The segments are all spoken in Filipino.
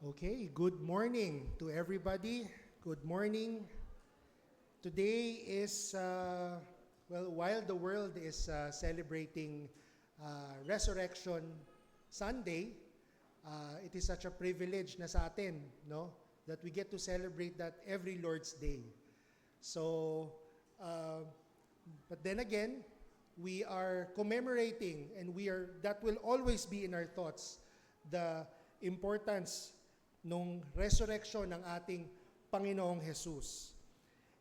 Okay, good morning to everybody. Good morning. Today is, while the world is celebrating Resurrection Sunday, it is such a privilege na sa atin, no? That we get to celebrate that every Lord's Day. So, but then again, we are commemorating and that will always be in our thoughts, the importance nung resurrection ng ating Panginoong Jesus.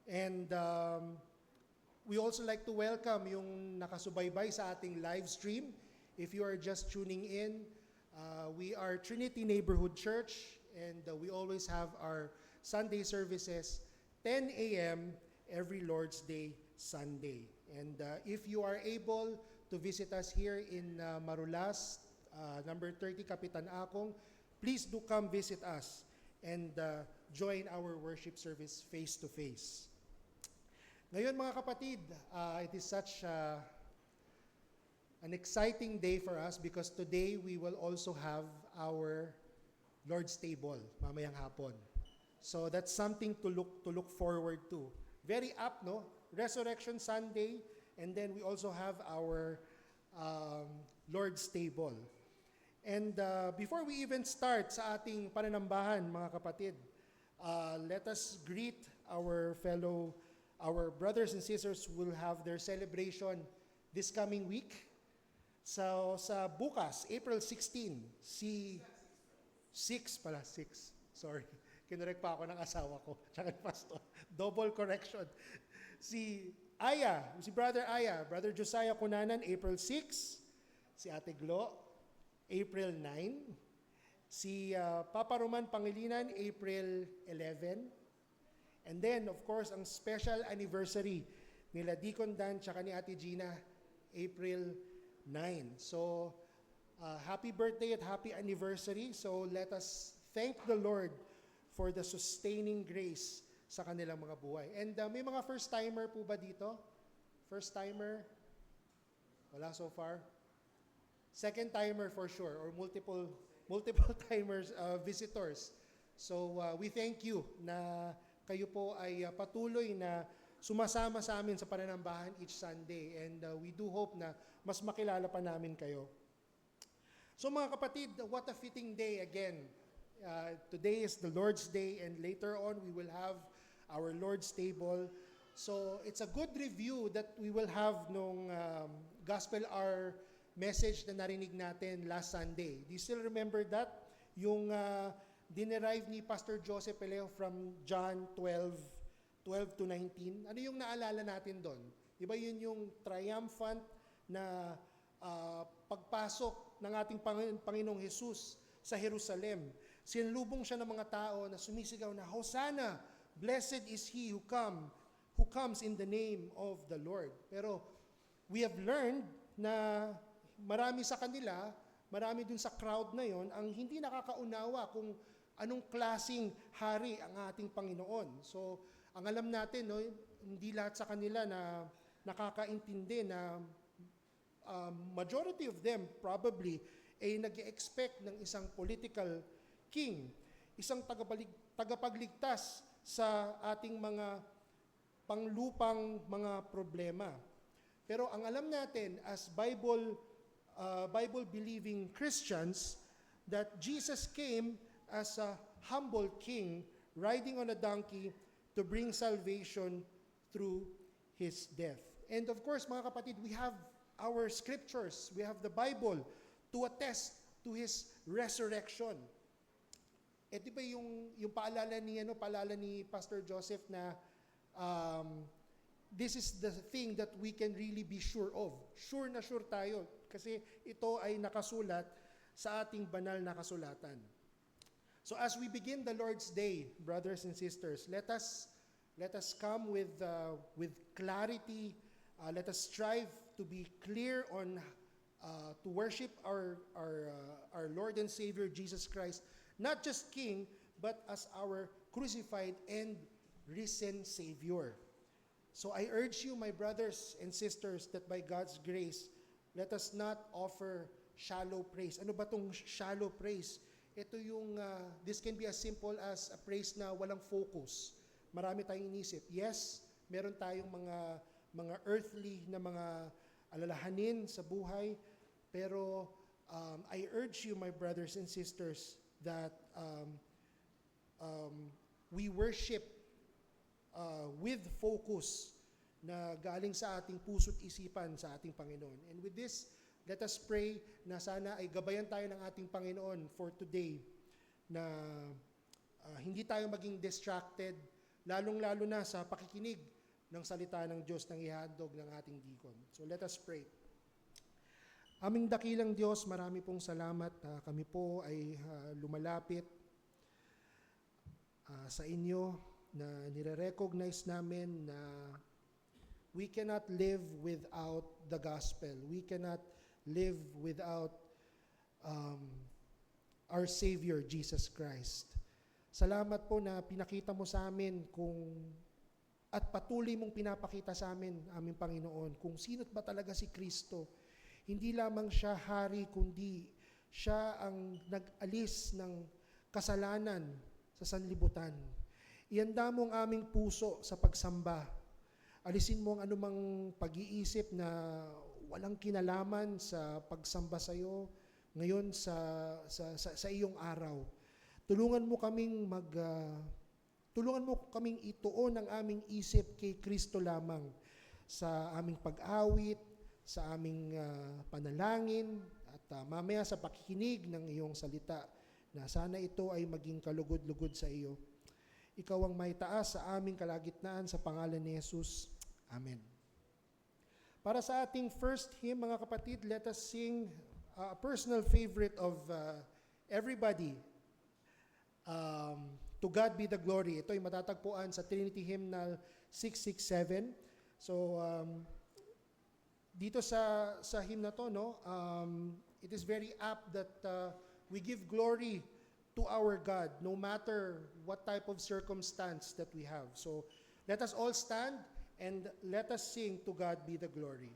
And we also like to welcome yung nakasubaybay sa ating live stream. If you are just tuning in, we are Trinity Neighborhood Church, and we always have our Sunday services 10 a.m. every Lord's Day Sunday. And if you are able to visit us here in Marulas, number 30 Kapitan Akong, please do come visit us and join our worship service face-to-face. Ngayon mga kapatid, it is such an exciting day for us because today we will also have our Lord's Table mamayang hapon. So that's something to look forward to. Very apt, no? Resurrection Sunday, and then we also have our Lord's Table. And before we even start sa ating pananambahan, mga kapatid, let us greet our brothers and sisters who will have their celebration this coming week. So sa bukas, April 16, si 6, sorry, kinurek pa ako ng asawa ko, tsaka pastor, double correction. Si Brother Aya, Brother Josiah Cunanan, April 6, si Ate Glo, April 9, si Papa Roman Pangilinan, April 11, and then, of course, ang special anniversary nila Deacon Dan tsaka ni Ate Gina, April 9. So, happy birthday at happy anniversary. So, let us thank the Lord for the sustaining grace sa kanilang mga buhay. And may mga first-timer po ba dito? First-timer? Wala so far? Second-timer for sure, or multiple timers, visitors. So we thank you na kayo po ay patuloy na sumasama sa amin sa pananambahan each Sunday, and we do hope na mas makilala pa namin kayo. So mga kapatid, what a fitting day again. Today is the Lord's Day, and later on we will have our Lord's Table. So it's a good review that we will have nung Gospel Hour message na narinig natin last Sunday. Do you still remember that? Yung dinerive ni Pastor Joseph Peleo from John 12 to 19. Ano yung naalala natin doon? Diba yun yung triumphant na pagpasok ng ating Panginoong Jesus sa Jerusalem. Sinlubong siya ng mga tao na sumisigaw na, Hosanna! Blessed is he who comes in the name of the Lord. Pero we have learned na marami sa kanila, marami dun sa crowd na yon ang hindi nakakaunawa kung anong klasing hari ang ating Panginoon. So, ang alam natin, no, hindi lahat sa kanila na nakakaintindi na majority of them probably ay nag-expect ng isang political king, isang tagapagligtas sa ating mga panglupang mga problema. Pero ang alam natin as Bible-believing Christians, that Jesus came as a humble king riding on a donkey to bring salvation through his death. And of course, mga kapatid, we have our scriptures, we have the Bible to attest to his resurrection. Di ba yung paalala ni Pastor Joseph na this is the thing that we can really be sure of. Sure na sure tayo kasi ito ay nakasulat sa ating banal na kasulatan. So as we begin the Lord's Day, brothers and sisters, let us come with clarity. Let us strive to be clear on to worship our Lord and Savior Jesus Christ, not just King, but as our crucified and risen Savior. So I urge you, my brothers and sisters, that by God's grace, let us not offer shallow praise. Ano ba tong shallow praise? Ito yung, this can be as simple as a praise na walang focus. Marami tayong inisip. Yes, meron tayong mga earthly na mga alalahanin sa buhay, pero I urge you, my brothers and sisters, that we worship with focus na galing sa ating puso't isipan sa ating Panginoon. And with this, let us pray na sana ay gabayan tayo ng ating Panginoon for today, na hindi tayo maging distracted, lalong-lalo na sa pakikinig ng salita ng Diyos nang ihandog ng ating deacon. So let us pray. Aming dakilang Diyos, marami pong salamat. Kami po ay lumalapit sa inyo na nire-recognize namin na we cannot live without the gospel. We cannot live without our Savior, Jesus Christ. Salamat po na pinakita mo sa amin at patuloy mong pinapakita sa amin, aming Panginoon, kung sino't ba talaga si Kristo. Hindi lamang siya hari, kundi siya ang nag-alis ng kasalanan sa sanlibutan. Ihanda mo ang aming puso sa pagsamba. Alisin mo ang anumang pag-iisip na walang kinalaman sa pagsamba sa iyo ngayon sa iyong araw. Tulungan mo kaming ituon ang aming isip kay Kristo lamang sa aming pag-awit, sa aming panalangin, at mamaya sa pakikinig ng iyong salita, na sana ito ay maging kalugod-lugod sa iyo. Ikaw ang may taas sa aming kalagitnaan, sa pangalan ni Jesus. Amen. Para sa ating first hymn, mga kapatid, let us sing a personal favorite of everybody. To God be the glory. Ito ay matatagpuan sa Trinity Hymnal 667. So, dito sa hymn na to, it is very apt that we give glory to our God no matter what type of circumstance that we have. So, let us all stand and let us sing To God be the glory.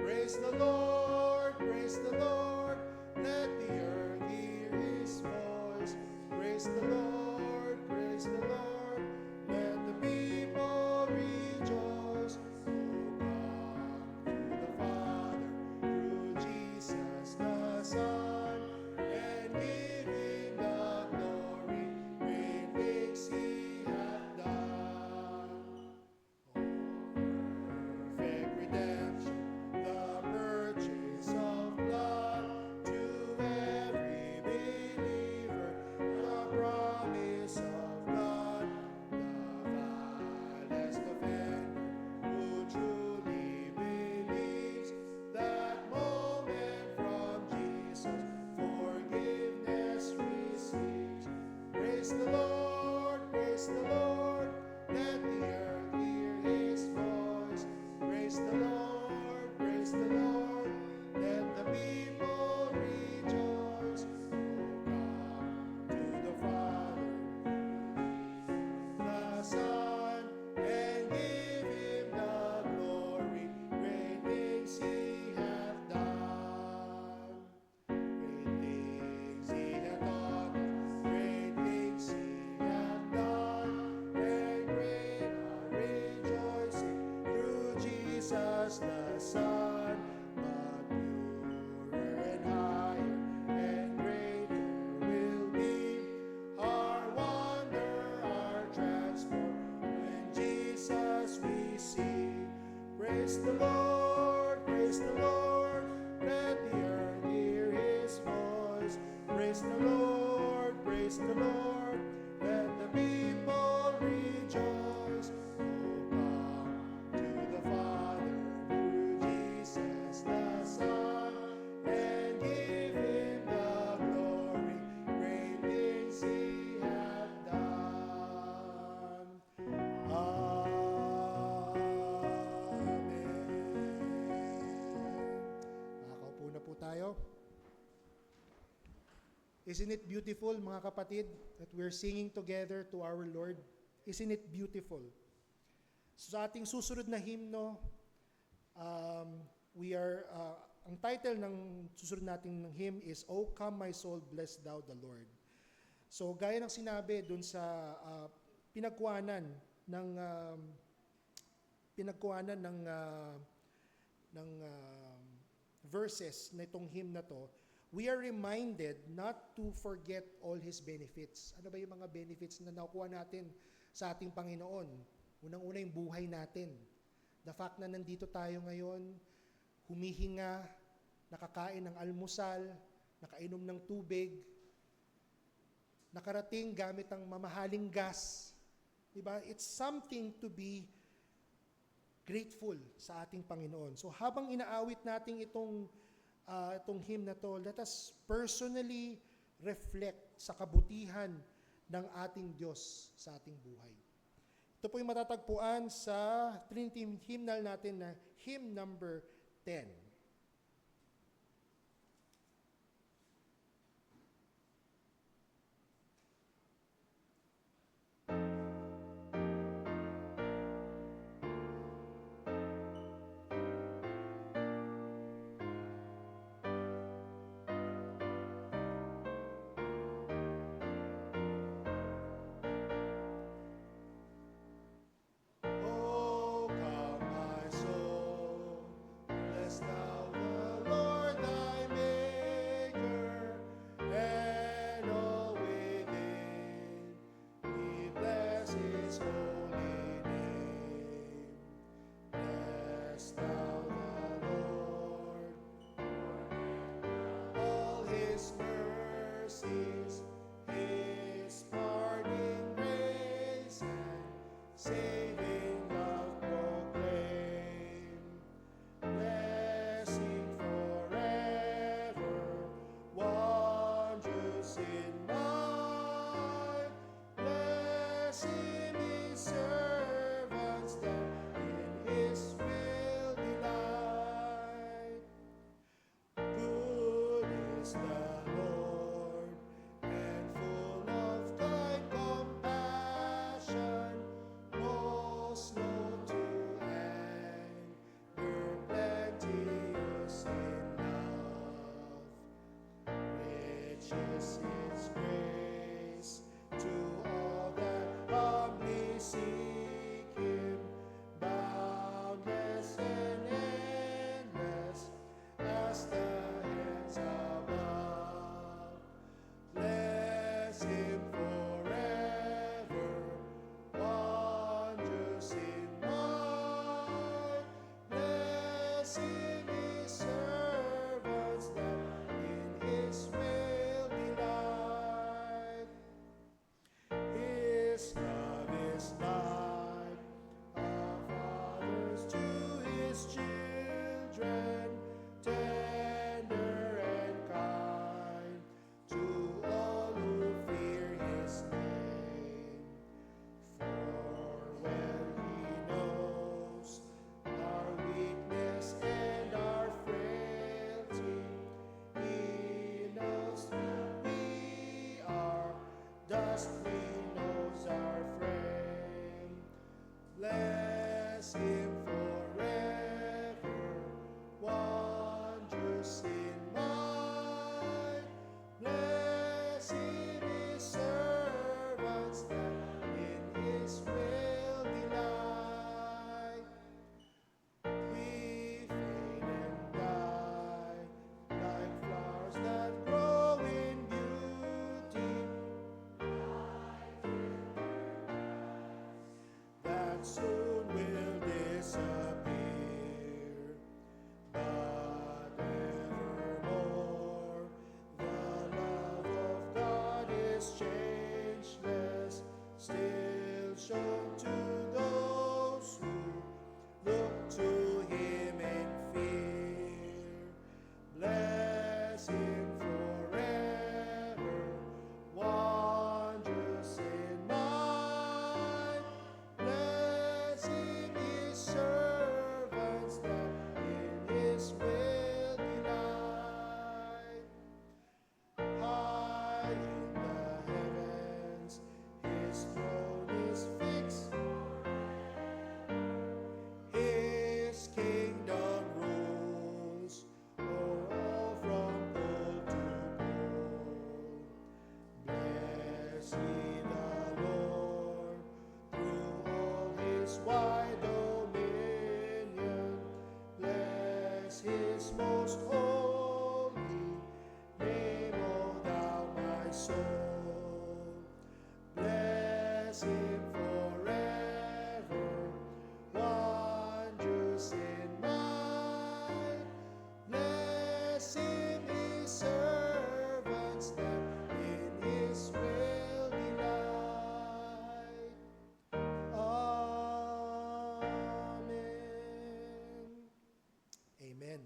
Praise the Lord, praise the Lord, let the earth hear His voice. Praise the Lord, let the people rejoice. Oh God, through the Father, through Jesus the Son, and give Him the glory, great things He hath done. Perfect redemption, the purchase of blood to every believer, the promise of God, the vilest offender who truly believes that moment from Jesus forgiveness receives. Praise the Lord, let the earth hear His voice. Praise the Lord, let the people rejoice. Oh God, to the Father, the Son, and give Him the glory. Great things He hath done. Great things He hath taught us. Great things He hath done. And great our rejoicing through Jesus the Son. But purer and higher and greater will be our wonder, our transport, when Jesus we see. Praise the Lord, let the earth hear His voice. Praise the Lord, let the people rejoice. Oh God, to the Father, through Jesus Isn't it beautiful, mga kapatid, that we're singing together to our Lord? Isn't it beautiful? So, sa ating susunod na hymno, ang title ng susunod nating hymn is, O Come My Soul, Bless Thou the Lord. So, gaya ng sinabi dun sa pinagkuhanan ng verses na itong hymn na to, we are reminded not to forget all His benefits. Ano ba yung mga benefits na nakuha natin sa ating Panginoon? Unang-una yung buhay natin. The fact na nandito tayo ngayon, humihinga, nakakain ng almusal, nakainom ng tubig, nakarating gamit ang mamahaling gas. Diba? It's something to be grateful sa ating Panginoon. So habang inaawit natin itong hymn na to, let us personally reflect sa kabutihan ng ating Diyos sa ating buhay. Ito po yung matatagpuan sa Trinity hymnal natin na hymn number 10. See the Lord through all his wide dominion. Bless his most holy name, O thou my soul. Bless him forever, wondrous in might. Bless him, his servants that in his will delight. Amen. Amen.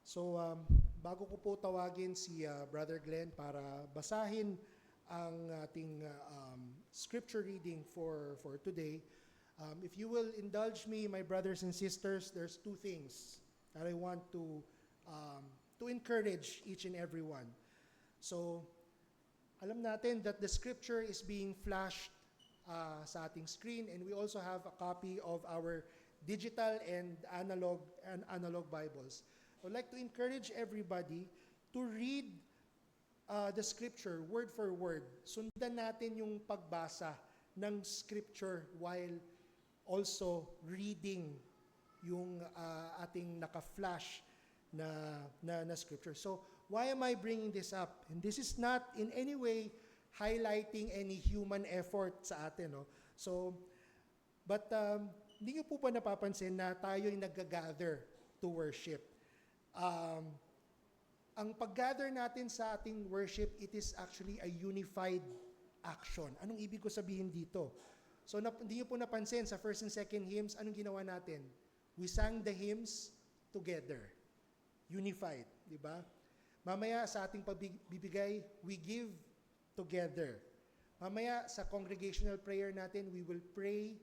So, bago ko po tawagin si Brother Glenn para basahin ang ating scripture reading for today, if you will indulge me, my brothers and sisters, there's two things that I want to encourage each and every one. So, alam natin that the scripture is being flashed sa ating screen, and we also have a copy of our digital and analog Bibles. I would like to encourage everybody to read the scripture word for word. Sundan natin yung pagbasa ng scripture while also reading yung ating naka-flash na scripture. So, why am I bringing this up? And this is not in any way highlighting any human effort sa atin. No? So, but hindi nyo po ba napapansin na tayo'y nag-gather to worship? Ang pag-gather natin sa ating worship, it is actually a unified action. Anong ibig ko sabihin dito? So, hindi nyo po napansin sa first and second hymns, anong ginawa natin? We sang the hymns together. Unified, di ba? Mamaya sa ating pagbibigay, we give together. Mamaya sa congregational prayer natin, we will pray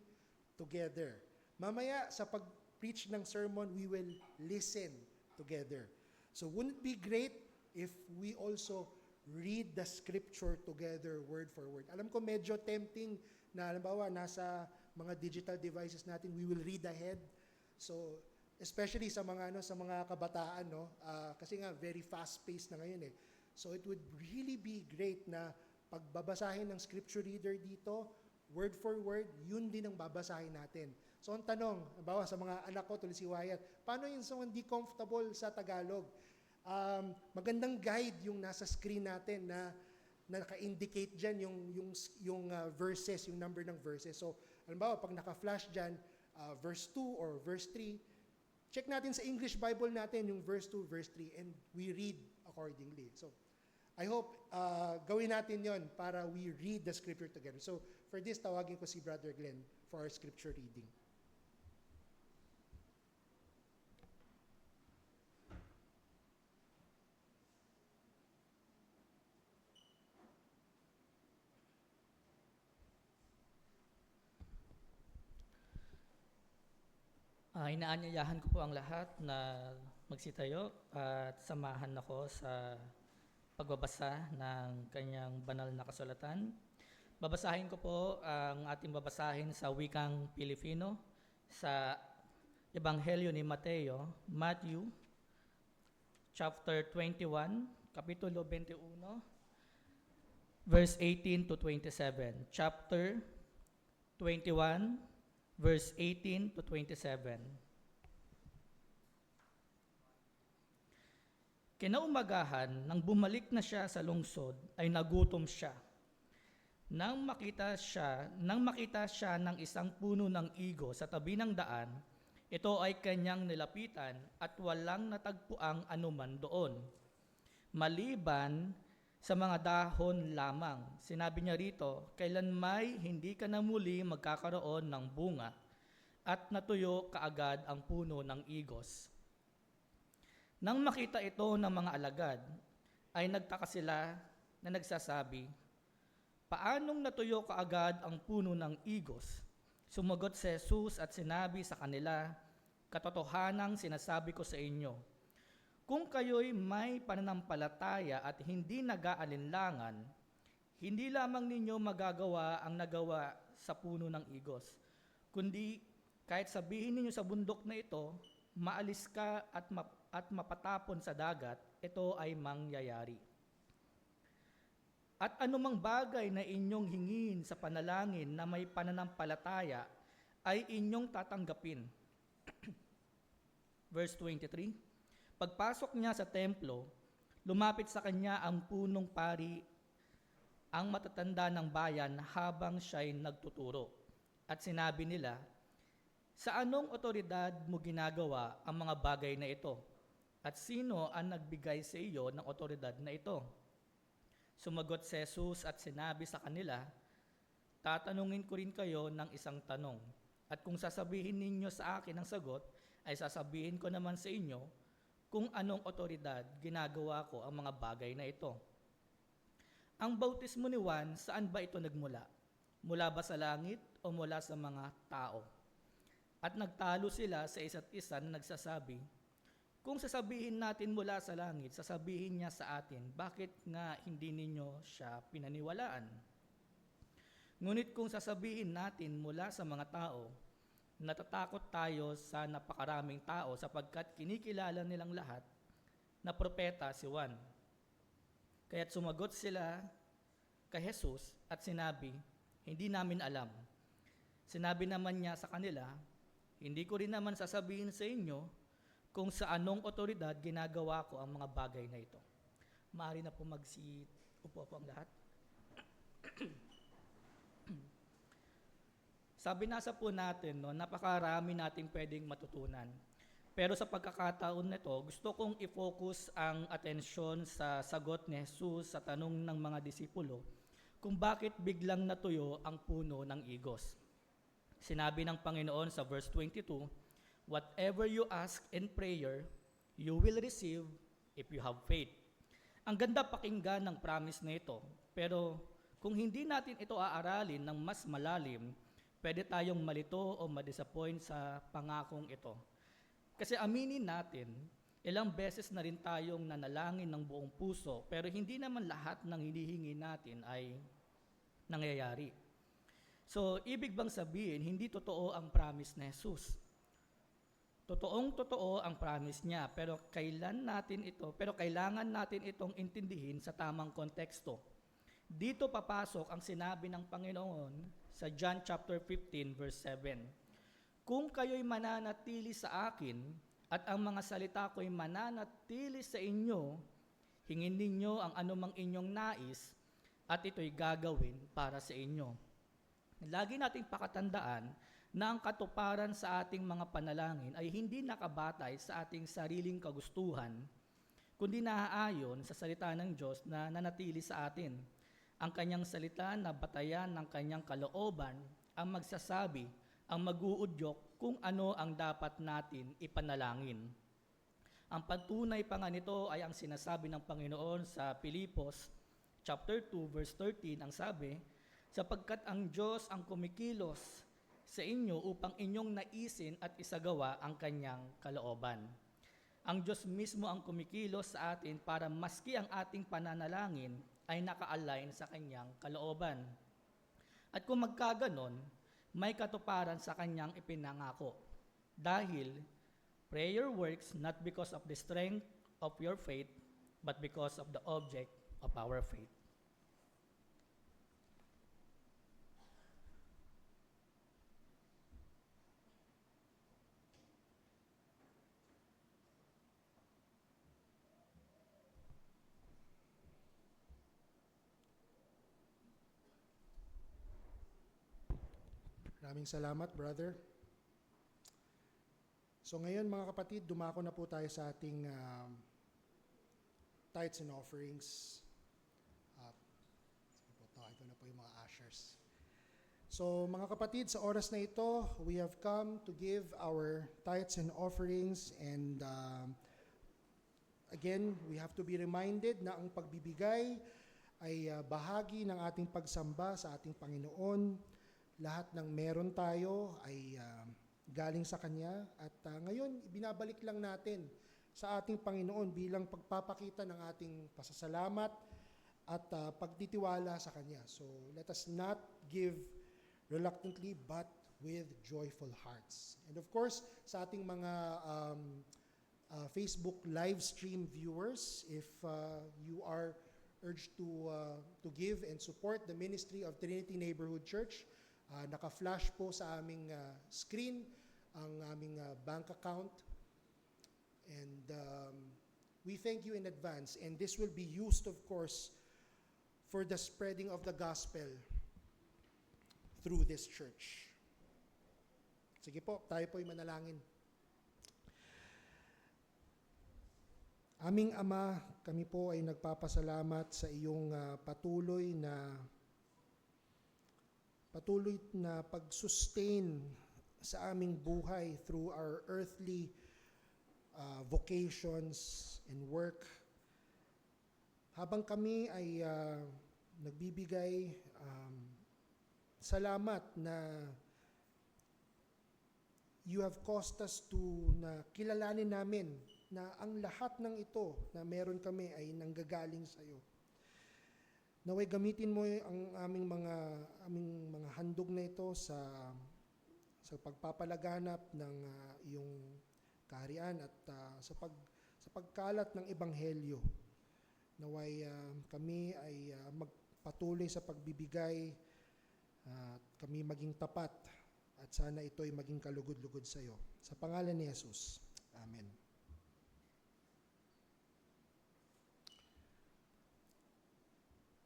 together. Mamaya sa pag-preach ng sermon, we will listen together. So wouldn't it be great if we also read the scripture together word for word? Alam ko medyo tempting na halimbawa nasa mga digital devices natin, we will read ahead. So especially sa mga kabataan, no? Kasi nga very fast-paced na ngayon eh. So it would really be great na pagbabasahin ng scripture reader dito, word for word, yun din ang babasahin natin. So ang tanong, halimbawa sa mga anak ko, tuloy si Wyatt, paano yung sa hindi comfortable sa Tagalog? Magandang guide yung nasa screen natin na naka-indicate dyan yung verses, yung number ng verses. So, halimbawa, pag naka-flash dyan, verse 2 or verse 3, check natin sa English Bible natin yung verse 2, verse 3, and we read accordingly. So, I hope gawin natin yon para we read the scripture together. So, for this, tawagin ko si Brother Glenn for our scripture reading. Inaanyayahan ko po ang lahat na magsitayo at samahan ako sa pagbabasa ng kanyang banal na kasulatan. Babasahin ko po ang ating babasahin sa wikang Pilipino sa Ebanghelyo ni Mateo, Matthew, chapter 21, kapitulo 21, verse 18 to 27. Chapter 21, verse 18 to 27. Kinaumagahan, nang bumalik na siya sa lungsod, ay nagutom siya. Nang makita siya ng isang puno ng igo sa tabi ng daan, ito ay kanyang nilapitan at walang natagpuang anuman doon, maliban sa mga dahon lamang. Sinabi niya rito, kailanmay hindi ka na muli magkakaroon ng bunga, at natuyo kaagad ang puno ng igos. Nang makita ito ng mga alagad, ay nagtaka sila na nagsasabi, paanong natuyo kaagad ang puno ng igos? Sumagot si Jesus at sinabi sa kanila, katotohanang sinasabi ko sa inyo, kung kayo'y may pananampalataya at hindi nag-aalinlangan, hindi lamang ninyo magagawa ang nagawa sa puno ng igos, kundi kahit sabihin ninyo sa bundok na ito, maalis ka at mapatapon sa dagat, ito ay mangyayari. At anumang bagay na inyong hingin sa panalangin na may pananampalataya ay inyong tatanggapin. Verse 23, pagpasok niya sa templo, lumapit sa kanya ang punong pari, ang matatanda ng bayan habang siya'y nagtuturo. At sinabi nila, sa anong otoridad mo ginagawa ang mga bagay na ito? At sino ang nagbigay sa iyo ng otoridad na ito? Sumagot si Jesus at sinabi sa kanila, tatanungin ko rin kayo ng isang tanong. At kung sasabihin ninyo sa akin ang sagot, ay sasabihin ko naman sa inyo kung anong otoridad ginagawa ko ang mga bagay na ito. Ang bautismo ni Juan, saan ba ito nagmula? Mula ba sa langit o mula sa mga tao? At nagtalo sila sa isa't isa na nagsasabi, kung sasabihin natin mula sa langit, sasabihin niya sa atin, bakit nga hindi ninyo siya pinaniwalaan? Ngunit kung sasabihin natin mula sa mga tao, natatakot tayo sa napakaraming tao sapagkat kinikilala nilang lahat na propeta si Juan. Kaya't sumagot sila kay Jesus at sinabi, hindi namin alam. Sinabi naman niya sa kanila, hindi ko rin naman sasabihin sa inyo kung sa anong otoridad ginagawa ko ang mga bagay na ito. Maaari na po upo po ang lahat. Sabi nasa po natin, no, napakarami nating pwedeng matutunan. Pero sa pagkakataon nito, gusto kong i-focus ang atensyon sa sagot ni Jesus sa tanong ng mga disipulo kung bakit biglang natuyo ang puno ng igos. Sinabi ng Panginoon sa verse 22, whatever you ask in prayer, you will receive if you have faith. Ang ganda pakinggan ng promise na ito, pero kung hindi natin ito aaralin ng mas malalim, pwede tayong malito o madisappoint sa pangakong ito. Kasi aminin natin, ilang beses na rin tayong nanalangin ng buong puso, pero hindi naman lahat ng hinihingi natin ay nangyayari. So, ibig bang sabihin, hindi totoo ang promise ni Jesus? Totoong-totoo ang promise niya, pero kailangan natin itong intindihin sa tamang konteksto. Dito papasok ang sinabi ng Panginoon sa John chapter 15 verse 7. Kung kayo'y mananatili sa akin at ang mga salita ko'y mananatili sa inyo, hingin ninyo ang anumang inyong nais at ito'y gagawin para sa inyo. Lagi nating pakatandaan na ang katuparan sa ating mga panalangin ay hindi nakabatay sa ating sariling kagustuhan, kundi naaayon sa salita ng Diyos na nanatili sa atin. Ang kanyang salita na batayan ng kanyang kalooban ang magsasabi, ang mag-uudyok kung ano ang dapat natin ipanalangin. Ang patunay pa nga nito ay ang sinasabi ng Panginoon sa Pilipos chapter 2 verse 13, ang sabi, sapagkat ang Diyos ang kumikilos sa inyo upang inyong naisin at isagawa ang kanyang kalooban. Ang Diyos mismo ang kumikilos sa atin para maski ang ating pananalangin ay naka-align sa kanyang kalooban. At kung magkaganon, may katuparan sa kanyang ipinangako. Dahil prayer works not because of the strength of your faith, but because of the object of our faith. Maraming salamat, brother. So ngayon mga kapatid, dumako na po tayo sa ating tithes and offerings. Ito na po yung mga ushers. So mga kapatid, sa oras na ito, we have come to give our tithes and offerings, and again, we have to be reminded na ang pagbibigay ay bahagi ng ating pagsamba sa ating Panginoon. Lahat ng meron tayo ay galing sa Kanya, at ngayon ibinabalik lang natin sa ating Panginoon bilang pagpapakita ng ating pasasalamat at pagtitiwala sa Kanya. So let us not give reluctantly but with joyful hearts. And of course, sa ating mga Facebook live stream viewers, if you are urge to give and support the ministry of Trinity Neighborhood Church. Naka-flash po sa aming screen ang aming bank account. And we thank you in advance. And this will be used, of course, for the spreading of the gospel through this church. Sige po, tayo po'y manalangin. Aming Ama, kami po ay nagpapasalamat sa iyong patuloy na pag-sustain sa aming buhay through our earthly vocations and work. Habang kami ay nagbibigay salamat na you have caused us to na kilalanin namin na ang lahat ng ito na meron kami ay nanggagaling sa iyo. Naway gamitin mo ang aming mga handog na ito sa pagpapalaganap ng iyong kaharian at sa pagkalat ng ebanghelyo. Naway kami ay magpatuloy sa pagbibigay at kami maging tapat at sana ito ay maging kalugod-lugod sa iyo. Sa pangalan ni Jesus. Amen.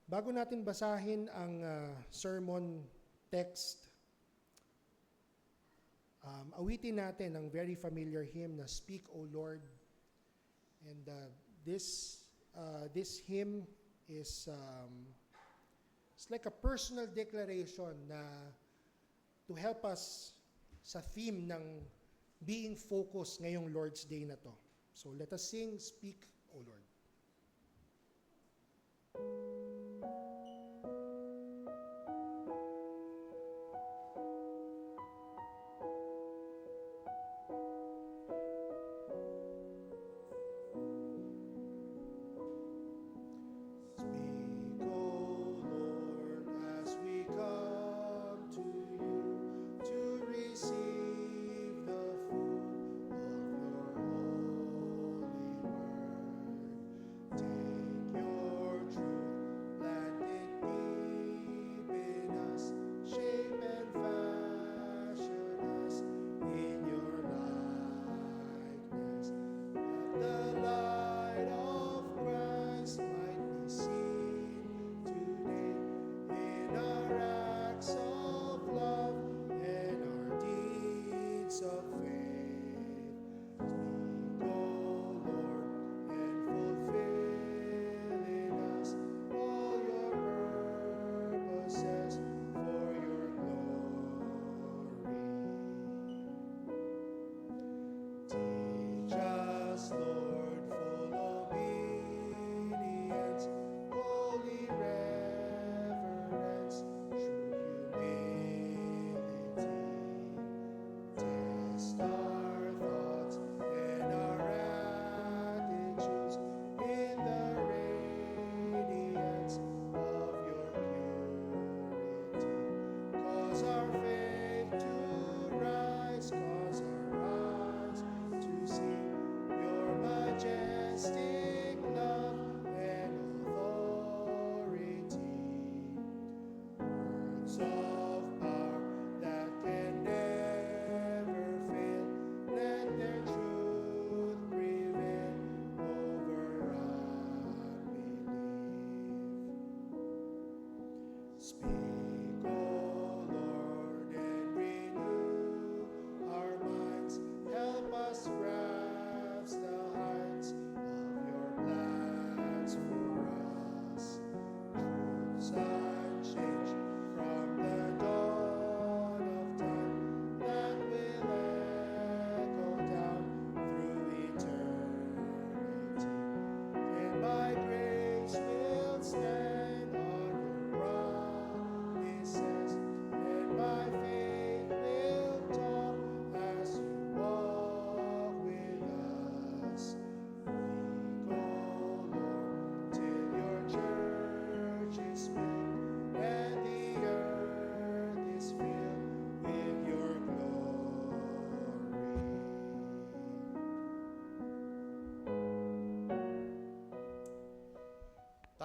Bago natin basahin ang sermon text, awitin natin ang very familiar hymn na Speak, O Lord. And this hymn is it's like a personal declaration na to help us sa theme ng being focused ngayong Lord's Day na to. So let us sing, Speak, O Lord.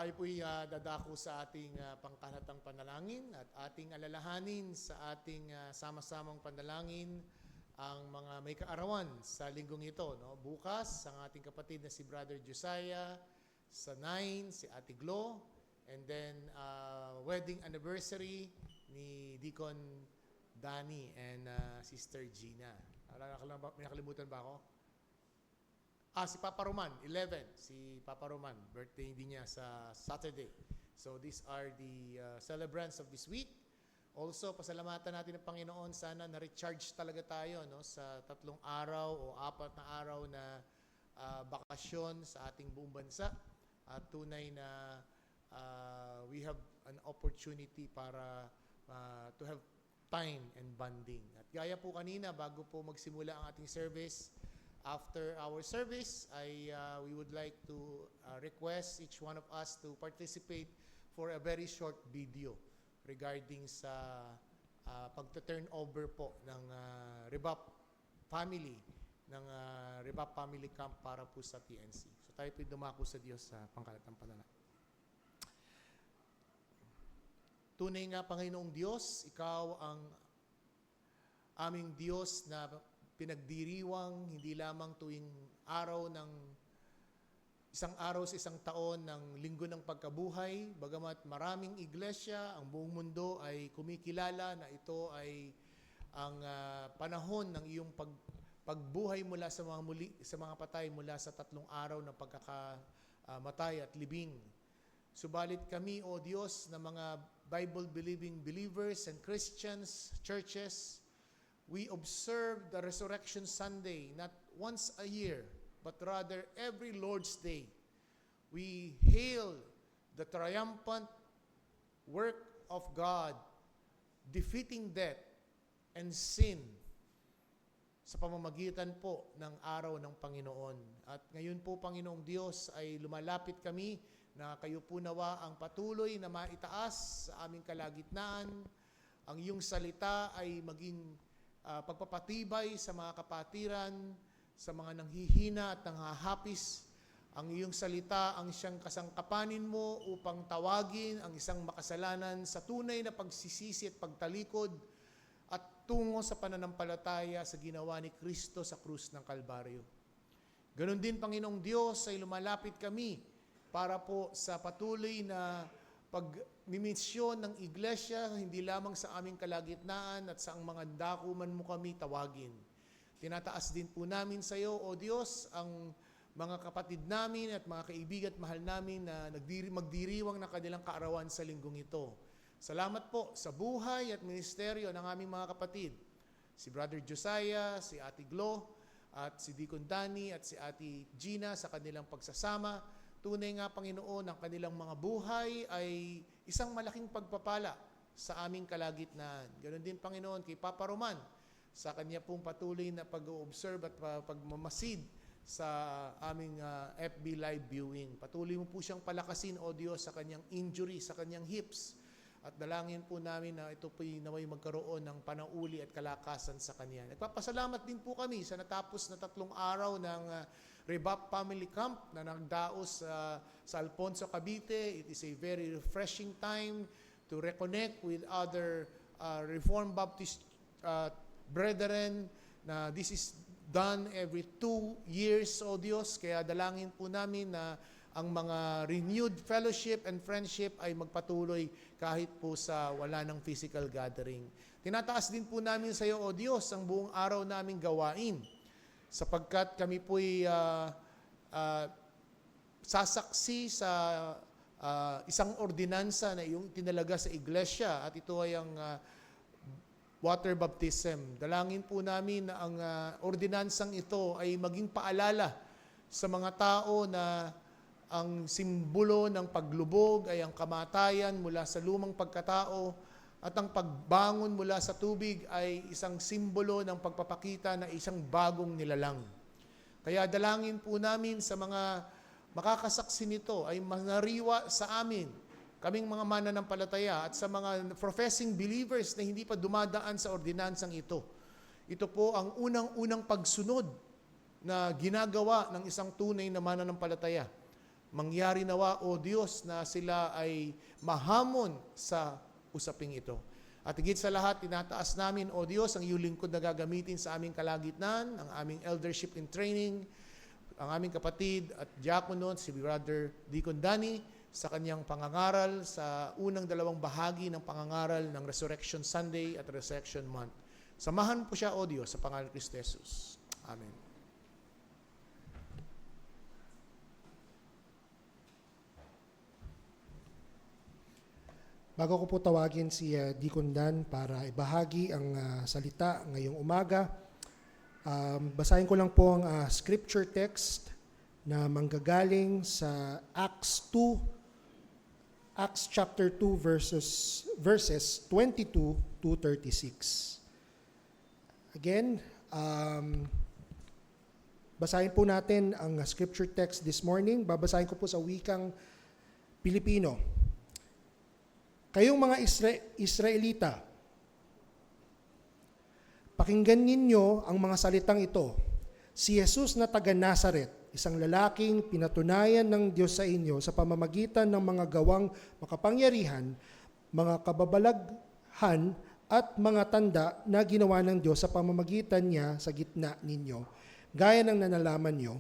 Tayo po'y dadako sa ating pangkalatang panalangin at ating alalahanin sa ating sama-samang panalangin ang mga may kaarawan sa linggong ito. No? Bukas, ang ating kapatid na si Brother Josiah, sa 9, si Ate Glo, and then wedding anniversary ni Deacon Danny and Sister Gina. May nakalimutan ba ako? Si Papa Roman, 11. Si Papa Roman, birthday din niya sa Saturday. So these are the celebrants of this week. Also, pasalamatan natin ng Panginoon, sana na-recharge talaga tayo no, sa 3 araw o 4 na araw na bakasyon sa ating buong bansa. At tunay na we have an opportunity para to have time and bonding. At gaya po kanina, bago po magsimula ang ating service, after our service, we would like to request each one of us to participate for a very short video regarding sa pagta-turn over po ng Rebap family, ng Rebap Family Camp para po sa TNC. So tayo po dumako sa Diyos sa pangkalatang panalangin. Tunay nga, Panginoong Diyos, Ikaw ang aming Diyos na pinagdiriwang hindi lamang tuwing araw ng isang araw sa isang taon ng linggo ng pagkabuhay, bagamat maraming iglesia, ang buong mundo ay kumikilala na ito ay ang panahon ng iyong pagbuhay mula sa mga patay mula sa 3 araw ng pagkakamatay at libing. Subalit kami, O Diyos, na mga Bible-believing believers and Christians, churches, we observe the Resurrection Sunday not once a year, but rather every Lord's Day. We hail the triumphant work of God, defeating death and sin sa pamamagitan po ng araw ng Panginoon. At ngayon po, Panginoong Diyos, ay lumalapit kami na kayo po nawa ang patuloy na maitaas sa aming kalagitnaan. Ang iyong salita ay maging pagpapatibay sa mga kapatiran, sa mga nanghihina at nanghahapis. Ang iyong salita ang siyang kasangkapanin mo upang tawagin ang isang makasalanan sa tunay na pagsisisi at pagtalikod at tungo sa pananampalataya sa ginawa ni Kristo sa krus ng Kalbaryo. Ganon din, Panginoong Diyos, ay lumalapit kami para po sa patuloy na pagmimisyon ng iglesia, hindi lamang sa aming kalagitnaan at sa ang mga dakuman mo kami tawagin. Tinataas din po namin sa iyo, O Diyos, ang mga kapatid namin at mga kaibigan at mahal namin na magdiriwang ng kanilang kaarawan sa linggong ito. Salamat po sa buhay at ministeryo ng aming mga kapatid. Si Brother Josiah, si Ate Glo, at si Deacon Danny at si Ate Gina sa kanilang pagsasama. Tunay nga, Panginoon, ang kanilang mga buhay ay isang malaking pagpapala sa aming kalagitnaan. Ganon din, Panginoon, kay Papa Roman sa kanya pong patuloy na pag-observe at pagmamasid sa aming FB live viewing. Patuloy mo po siyang palakasin, O Diyos, sa kanyang injury, sa kanyang hips. At dalangin po namin na ito po'y naway magkaroon ng panauli at kalakasan sa kanya. Nagpapasalamat din po kami sa natapos na 3 araw ng Rebap Family Camp na nagdaos sa Alfonso, Cavite. It is a very refreshing time to reconnect with other Reformed Baptist brethren na this is done every 2 years, O Diyos. Kaya dalangin po namin na ang mga renewed fellowship and friendship ay magpatuloy kahit po sa wala ng physical gathering. Tinataas din po namin sa iyo, O Diyos, ang buong araw naming gawain, sapagkat kami po'y sasaksi sa isang ordinansa na iyong tinalaga sa iglesia, at ito ay ang water baptism. Dalangin po namin na ang ordinansang ito ay maging paalala sa mga tao na ang simbolo ng paglubog ay ang kamatayan mula sa lumang pagkatao, at ang pagbangon mula sa tubig ay isang simbolo ng pagpapakita na isang bagong nilalang. Kaya dalangin po namin sa mga makakasaksi nito ay manariwa sa amin, kaming mga mananampalataya, at sa mga professing believers na hindi pa dumadaan sa ordinansang ito. Ito po ang unang-unang pagsunod na ginagawa ng isang tunay na mananampalataya. mangyari nawa, O Diyos, na sila ay mahamon sa usaping ito. At higit sa lahat, tinataas namin, O Diyos, ang iyong lingkod na gagamitin sa aming kalagitnaan, ang aming eldership in training, ang aming kapatid at diakono, si Brother Deacon Danny, sa kanyang pangangaral sa unang 2 bahagi ng pangangaral ng Resurrection Sunday at Resurrection Month. Samahan po siya, O Diyos, sa pangalan ni Kristo Jesus. Amen. Bago ko po tawagin si Deacon Dan para ibahagi ang salita ngayong umaga, basahin ko lang po ang scripture text na manggagaling sa Acts chapter 2 verses 22 to 36. Again, basahin po natin ang scripture text this morning. Babasahin ko po sa wikang Pilipino. Kayong mga Israelita, pakinggan ninyo ang mga salitang ito. Si Jesus na taga Nazaret, isang lalaking pinatunayan ng Diyos sa inyo sa pamamagitan ng mga gawang makapangyarihan, mga kababalaghan at mga tanda na ginawa ng Diyos sa pamamagitan niya sa gitna ninyo. Gaya ng nanalaman nyo,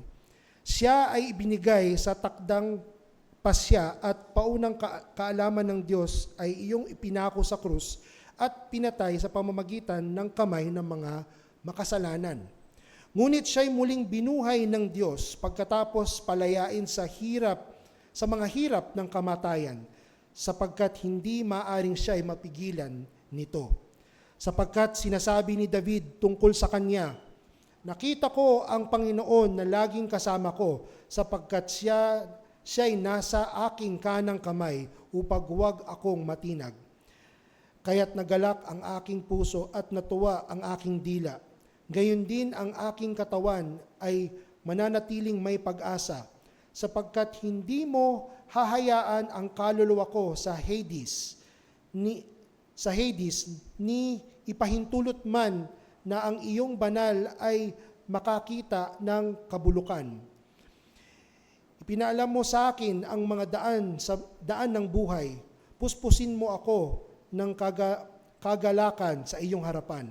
siya ay ibinigay sa takdang pasya at paunang kaalaman ng Diyos ay iyong ipinako sa krus at pinatay sa pamamagitan ng kamay ng mga makasalanan. Ngunit siya'y muling binuhay ng Diyos pagkatapos palayain sa mga hirap ng kamatayan, sapagkat hindi maaring siya'y mapigilan nito. Sapagkat sinasabi ni David tungkol sa kanya, nakita ko ang Panginoon na laging kasama ko, sapagkat siya'y nasa aking kanang kamay upang huwag akong matinag. Kaya't nagalak ang aking puso at natuwa ang aking dila. Gayon din ang aking katawan ay mananatiling may pag-asa, sapagkat hindi mo hahayaan ang kaluluwa ko sa Hades, ni ipahintulot man na ang iyong banal ay makakita ng kabulukan. Ipinaalam mo sa akin ang mga daan ng buhay. Puspusin mo ako ng kagalakan sa iyong harapan.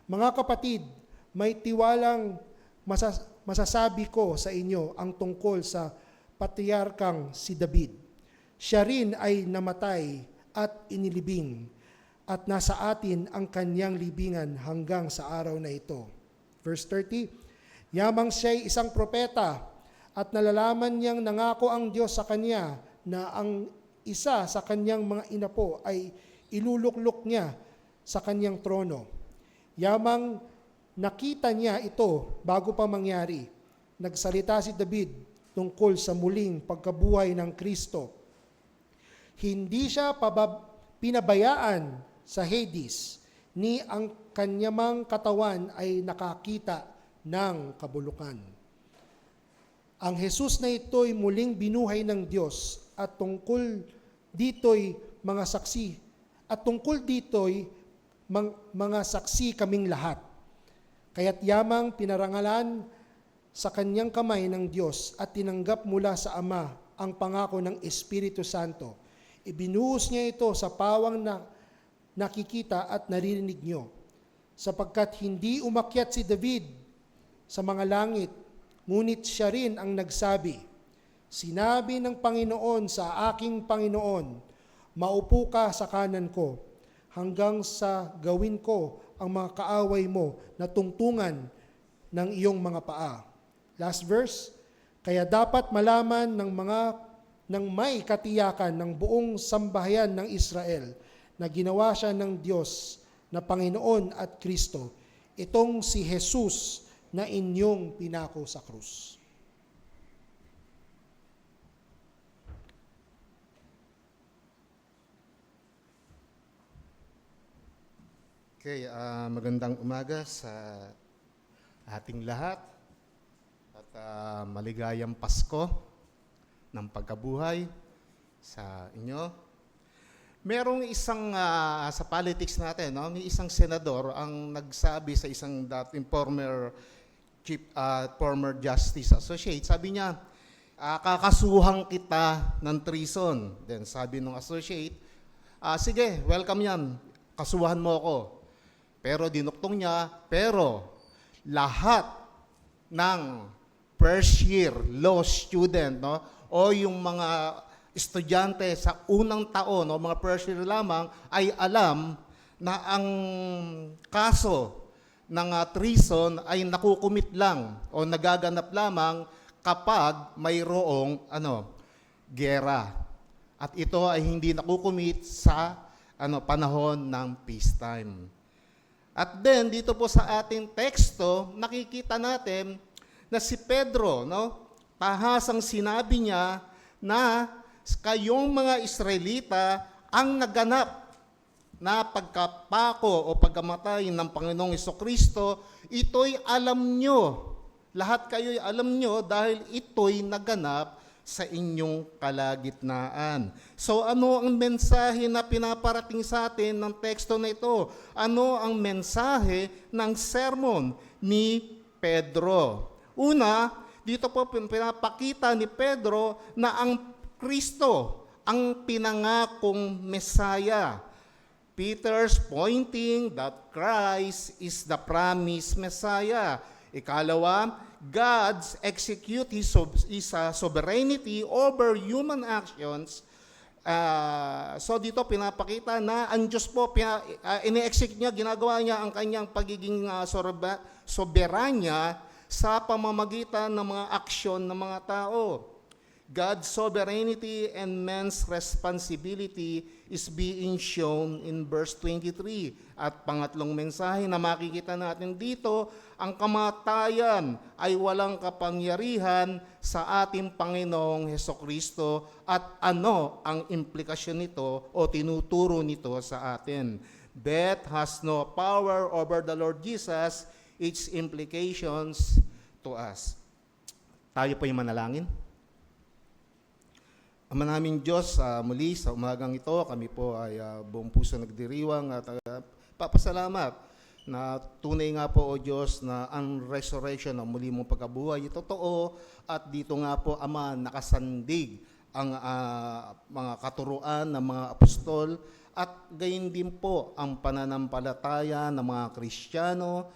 Mga kapatid, may tiwalang masasabi ko sa inyo ang tungkol sa patriarkang si David. Siya rin ay namatay at inilibing, at nasa atin ang kanyang libingan hanggang sa araw na ito. Verse 30, yamang siya'y isang propeta, at nalalaman niyang nangako ang Diyos sa kanya na ang isa sa kanyang mga inapo ay iluluklok niya sa kanyang trono. Yamang nakita niya ito bago pa mangyari, nagsalita si David tungkol sa muling pagkabuhay ng Kristo. Hindi siya pinabayaan sa Hades, ni ang kanyamang katawan ay nakakita ng kabulukan. Ang Jesus na ito'y muling binuhay ng Diyos at tungkol dito'y mga saksi kaming lahat. Kaya't yamang pinarangalan sa kanyang kamay ng Diyos at tinanggap mula sa Ama ang pangako ng Espiritu Santo. Ibinuhos niya ito sa pawang na nakikita at naririnig niyo. Sapagkat hindi umakyat si David sa mga langit, ngunit siya rin ang nagsabi, sinabi ng Panginoon sa aking Panginoon, maupo ka sa kanan ko, hanggang sa gawin ko ang mga kaaway mo na tungtungan ng iyong mga paa. Last verse, kaya dapat malaman ng may katiyakan ng buong sambahayan ng Israel na ginawa siya ng Diyos na Panginoon at Kristo, itong si Jesus na inyong pinako sa krus. Okay, magandang umaga sa ating lahat at maligayang Pasko ng pagkabuhay sa inyo. Merong isang, sa politics natin, no? May isang senador ang nagsabi sa isang dating former Justice Associate, sabi niya, kakasuhan kita ng treason. Then sabi ng associate, sige, welcome yan, kasuhan mo ako. Pero dinuktong niya, pero lahat ng first year law student, no, o yung mga estudyante sa unang taon, no, mga first year lamang, ay alam na ang kaso ng treason ay nakukumit lang o nagaganap lamang kapag mayroong gera. At ito ay hindi nakukumit sa panahon ng peacetime. At then dito po sa ating teksto, nakikita natin na si Pedro, no, tahasang sinabi niya na kayong mga Israelita ang naganap na pagkapako o pagkamatay ng Panginoong Hesukristo, ito'y alam nyo. Lahat kayo'y alam nyo dahil ito'y naganap sa inyong kalagitnaan. So ano ang mensahe na pinaparating sa atin ng teksto na ito? Ano ang mensahe ng sermon ni Pedro? Una, dito po pinapakita ni Pedro na ang Kristo ang pinangakong Mesaya. Peter's pointing that Christ is the promised Messiah. Ikalawa, God's execute His sovereignty over human actions. So dito pinapakita na ang Diyos po, ini-execute niya, ginagawa niya ang kanyang pagiging soberanya sa pamamagitan ng mga aksyon ng mga tao. God's sovereignty and man's responsibility is being shown in verse 23. At pangatlong mensahe na makikita natin dito, ang kamatayan ay walang kapangyarihan sa ating Panginoong Hesukristo at ano ang implikasyon nito o tinuturo nito sa atin. Death has no power over the Lord Jesus, its implications to us. Tayo po yung manalangin. Ama naming Diyos, muli sa umagang ito, kami po ay buong puso nagdiriwang at papasalamat na tunay nga po, O Diyos, na ang resurrection, ang muli mong pagkabuhay, totoo, at dito nga po, Ama, nakasandig ang mga katuruan ng mga apostol at gayon din po ang pananampalataya ng mga Kristiyano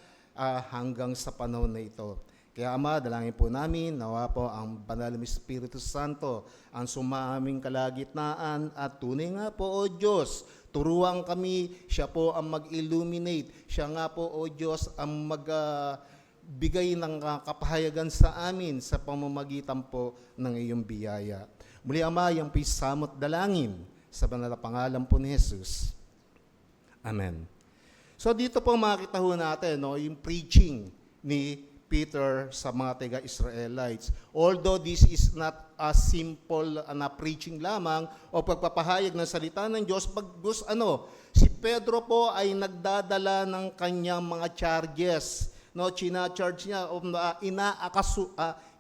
hanggang sa panahon na ito. Kaya Ama, dalangin po namin, nawa po ang Banal na Espiritu Santo ang sumaaming kalagitnaan at tunay nga po, O Diyos, turuan kami, siya po ang mag-illuminate, siya nga po, O Diyos, ang magbigay ng kapahayagan sa amin sa pamamagitan po ng iyong biyaya. Muli Ama, yung pisamot dalangin sa banal na pangalan po ni Jesus. Amen. So dito po makita ho natin, no, yung preaching ni Peter sa mga taga-Israelites. Although this is not a simple preaching lamang o pagpapahayag ng salita ng Diyos, si Pedro po ay nagdadala ng kanyang mga charges. No, china-charge niya o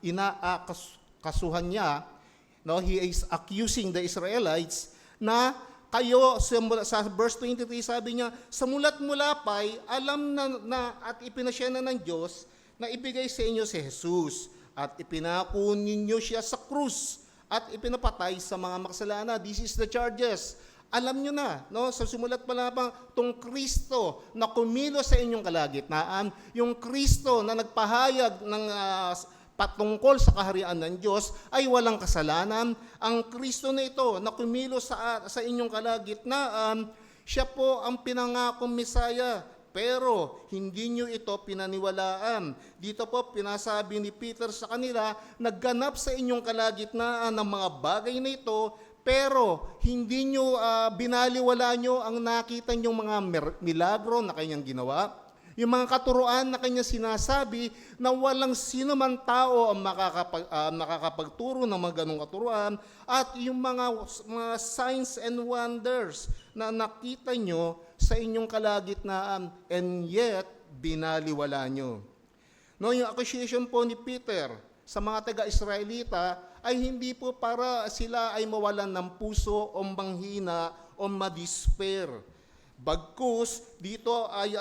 inaakasuhan niya. No, he is accusing the Israelites na kayo, sa verse 23 sabi niya, sa mulat-mula pa'y alam na at ipinasya na ng Diyos na ibigay sa inyo si Jesus at ipinako ninyo siya sa krus at ipinapatay sa mga makasalanan. This is the charges. Alam nyo na, no? Sa sumulat pa lamang, tong Kristo na kumilos sa inyong kalagitnaan, yung Kristo na nagpahayag ng patungkol sa kaharian ng Diyos ay walang kasalanan. Ang Kristo na ito na kumilos sa inyong kalagitnaan, siya po ang pinangakong Mesaya. Pero hindi nyo ito pinaniwalaan. Dito po pinasabi ni Peter sa kanila, nagganap sa inyong kalagitnaan ng mga bagay na ito, pero hindi nyo binaliwala nyo ang nakita nyong mga milagro na kanyang ginawa. Yung mga katuruan na kanya sinasabi na walang sino man tao ang makakapagturo ng mga ganong katuruan at yung mga signs and wonders na nakita nyo sa inyong kalagitnaan and yet binaliwala nyo. No, yung accusation po ni Peter sa mga taga-Israelita ay hindi po para sila ay mawalan ng puso o manghina o madispair. Bagkus, dito ay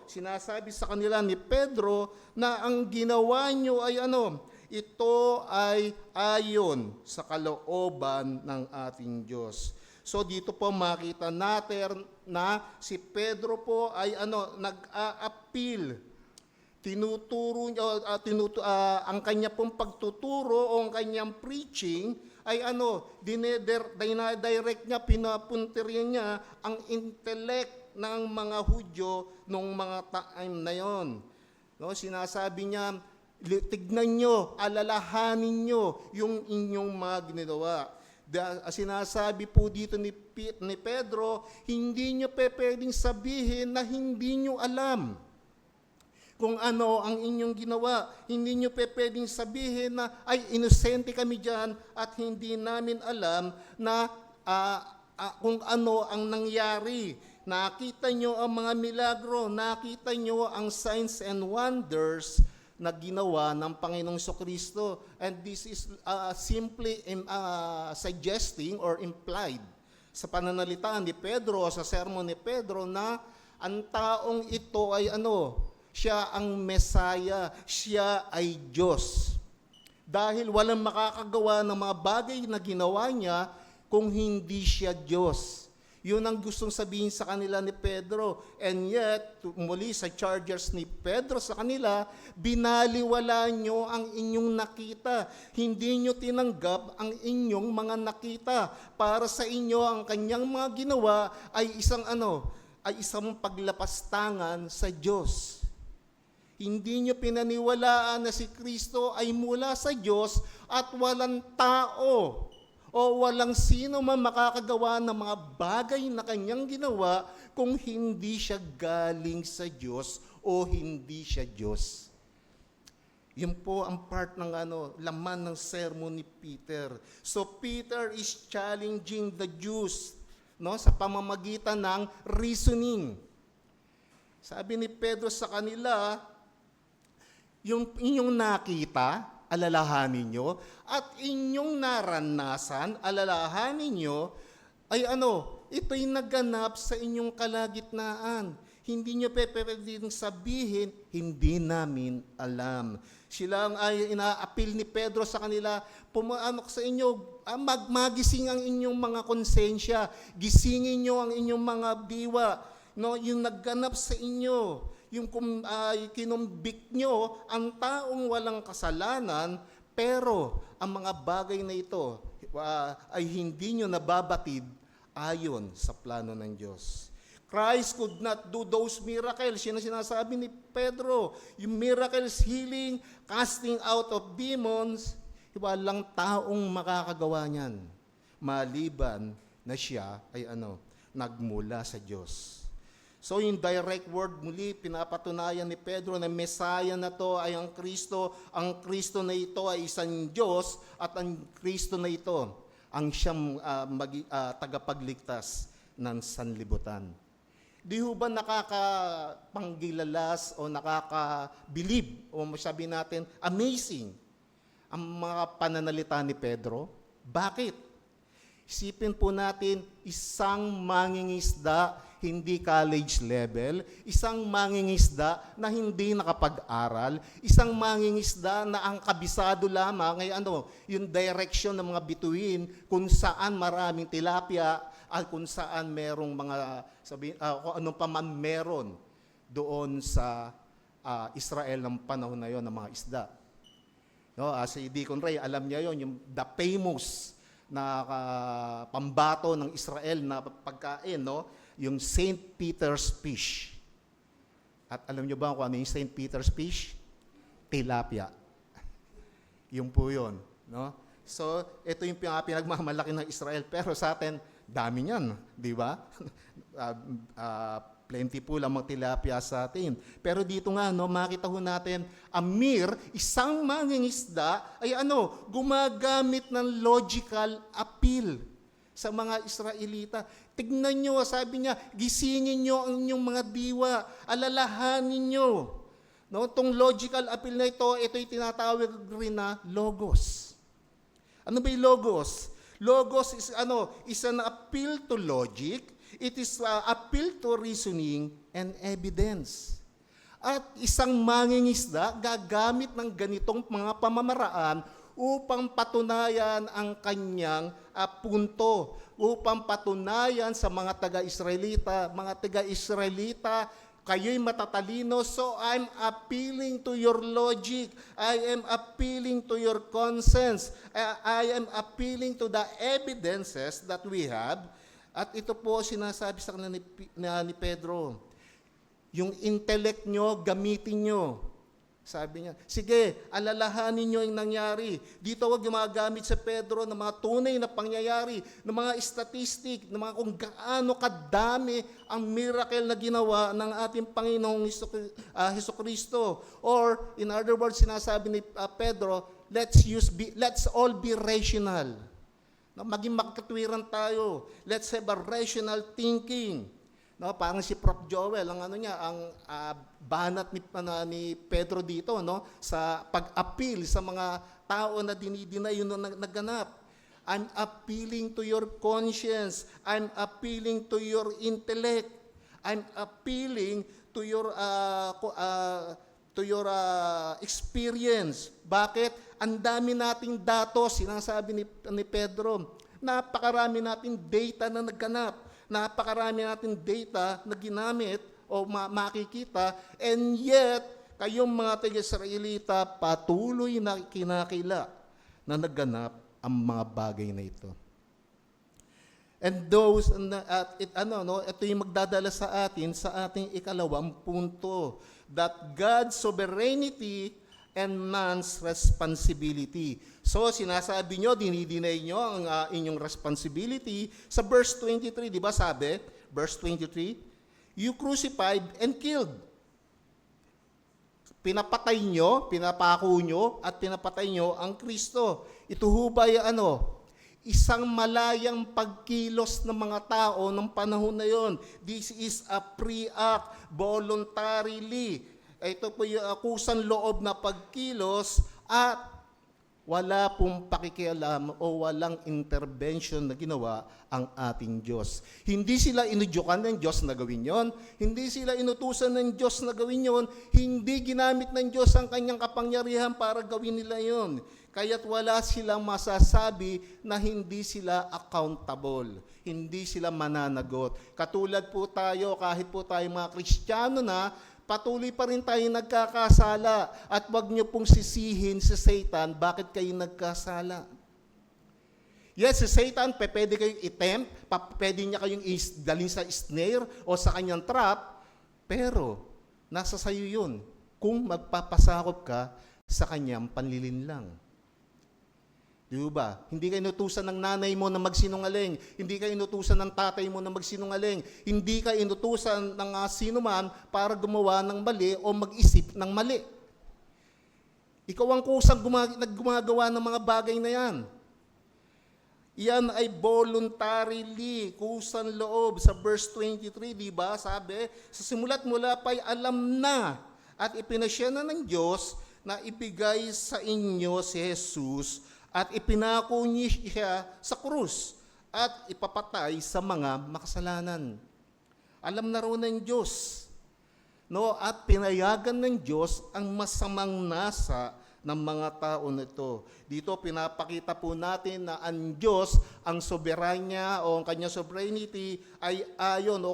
sinasabi sa kanila ni Pedro na ang ginawa nyo ay ito ay ayon sa kalooban ng ating Diyos. So dito po makita natin na si Pedro po ay nag-a-appeal. Tinuturo niya, ang kanya pong pagtuturo o ang kanyang preaching ay dinadirect niya, pinapuntirya niya ang intellect ng mga Hudyo nung mga time na yon. No, sinasabi niya, tignan nyo, alalahanin nyo yung inyong mga ginagawa. Sinasabi po dito ni Pedro, hindi nyo pwedeng sabihin na hindi nyo alam kung ano ang inyong ginawa. Hindi nyo pwedeng sabihin na, ay, inosente kami dyan at hindi namin alam na kung ano ang nangyari. Nakita nyo ang mga milagro, nakita nyo ang signs and wonders na ginawa ng Panginoong Kristo. And this is simply suggesting or implied sa pananalita ni Pedro, sa sermon ni Pedro, na ang taong ito ay siya ang Mesaya, siya ay Diyos. Dahil walang makakagawa ng mga bagay na ginawa niya kung hindi siya Diyos. Yun ang gustong sabihin sa kanila ni Pedro. And yet, muli sa charges ni Pedro sa kanila, binaliwala nyo ang inyong nakita. Hindi nyo tinanggap ang inyong mga nakita. Para sa inyo, ang kanyang mga ginawa ay isang paglapastangan sa Diyos. Hindi nyo pinaniwalaan na si Kristo ay mula sa Diyos at walang tao o walang sino man makakagawa ng mga bagay na kanyang ginawa kung hindi siya galing sa Diyos o hindi siya Diyos. Yun po ang part ng laman ng sermon ni Peter. So Peter is challenging the Jews, sa pamamagitan ng reasoning. Sabi ni Pedro sa kanila, yung inyong nakita, alalahanin nyo, at inyong naranasan, alalahanin nyo, ay ito'y naganap sa inyong kalagitnaan. Hindi nyo pwedeng sabihin, hindi namin alam. Sila ay ina-appeal ni Pedro sa kanila, sa inyo, magising ang inyong mga konsensya, gisingin nyo ang inyong mga diwa, yung nagganap sa inyo, yung kinumbik nyo ang taong walang kasalanan, pero ang mga bagay na ito ay hindi nyo nababatid ayon sa plano ng Diyos. Christ could not do those miracles. Yun ang sinasabi ni Pedro. Yung miracles, healing, casting out of demons, walang taong makakagawa niyan, maliban na siya ay nagmula sa Diyos. So yung direct word muli, pinapatunayan ni Pedro na Messiah na to ay ang Kristo. Ang Kristo na ito ay isang Diyos at ang Kristo na ito ang siyang tagapagligtas ng sanlibutan. Di ho ba nakakapanggilalas o nakakabilib o masabi natin amazing ang mga pananalita ni Pedro? Bakit? Isipin po natin, isang mangingisda, hindi college level, isang mangingisda na hindi nakapag-aral, isang mangingisda na ang kabisado lamang ay yung direction ng mga bituin kung saan maraming tilapia at kung saan merong mga, kung anong pa man meron doon sa Israel ng panahon na yon ng mga isda. Si Deacon Ray, alam niya yon, yung the famous na pambato ng Israel na pagkain, yung St. Peter's fish. At alam niyo ba kung ano yung St. Peter's fish? Tilapia. Yung po yun. So, ito yung pinagmamalaki ng Israel. Pero sa atin, dami niyan. Di ba? Plenty po lang mga tilapia sa atin. Pero dito nga, makita ho natin, Amir, isang mangingisda, ay gumagamit ng logical appeal sa mga Israelita. Tignan nyo, sabi niya, gisingin nyo ang inyong mga diwa, alalahanin nyo. Itong logical appeal na ito'y tinatawag rin na logos. Ano ba yung logos? Logos is an appeal to logic. It is appeal to reasoning and evidence. At isang mangingisda gagamit ng ganitong mga pamamaraan upang patunayan ang kanyang punto, upang patunayan sa mga taga-Israelita, kayo'y matatalino, so I'm appealing to your logic, I am appealing to your conscience, I am appealing to the evidences that we have. At ito po sinasabi sa kanila ni Pedro, yung intellect nyo, gamitin nyo. Sabi niya, sige, alalahanin nyo yung nangyari. Dito wag gumagamit sa Pedro ng mga tunay na pangyayari, ng mga statistic, ng mga kung gaano kadami ang miracle na ginawa ng ating Panginoong Hesukristo. Or, in other words, sinasabi ni Pedro, let's all be rational. Maging magkatwiran tayo. Let's have a rational thinking. No, parang si Prof. Joel, ang banat ni Pedro dito, no, sa pag-appeal sa mga tao na dinidinay yun na naganap. I'm appealing to your conscience. I'm appealing to your intellect. I'm appealing to your experience. Bakit? Ang dami nating datos, sinasabi ni Pedro. Napakarami nating data na naganap. Napakarami natin data na ginamit o makikita, and yet, kayong mga taga-Israelita patuloy na kinakila na naganap ang mga bagay na ito. And ito yung magdadala sa atin sa ating ikalawang punto, that God's sovereignty and man's responsibility. So, sinasabi nyo, dinidinay nyo ang inyong responsibility. Sa verse 23, di ba sabi? Verse 23, you crucified and killed. Pinapatay nyo, pinapako nyo, at pinapatay nyo ang Kristo. Ito hubay isang malayang pagkilos ng mga tao ng panahon na yon. This is a pre-act, voluntarily. Ito po yung kusang loob na pagkilos at wala pong pakikialam o walang intervention na ginawa ang ating Diyos. Hindi sila inudyukan ng Diyos na gawin yon. Hindi sila inutusan ng Diyos na gawin yon. Hindi ginamit ng Diyos ang kanyang kapangyarihan para gawin nila yon. Kaya't wala silang masasabi na hindi sila accountable. Hindi sila mananagot. Katulad po tayo, kahit po tayo mga Kristiyano na, patuloy pa rin tayo nagkakasala at wag niyo pong sisihin si Satan bakit kayo nagkasala. Yes, si Satan, pwede kayong i-tempt, pwede niya kayong dalhin sa snare o sa kanyang trap, pero nasa sayo yun kung magpapasakop ka sa kanyang panlilinlang. Di ba? Hindi ka inutusan ng nanay mo na magsinungaling. Hindi ka inutusan ng tatay mo na magsinungaling. Hindi ka inutusan ng sino man para gumawa ng mali o mag-isip ng mali. Ikaw ang kusang gumagawa ng mga bagay na yan. Yan ay voluntarily, kusang loob. Sa verse 23, di ba? Sabi, sa simula't mula pa'y alam na at ipinasya na ng Diyos na ibigay sa inyo si Jesus at ipinako niya sa krus at ipapatay sa mga makasalanan. Alam na raw ng Diyos, no? At pinayagan ng Diyos ang masamang nasa ng mga tao nito. Dito pinapakita po natin na ang Diyos, ang soberanya o ang kanyang sovereignty ay ayon o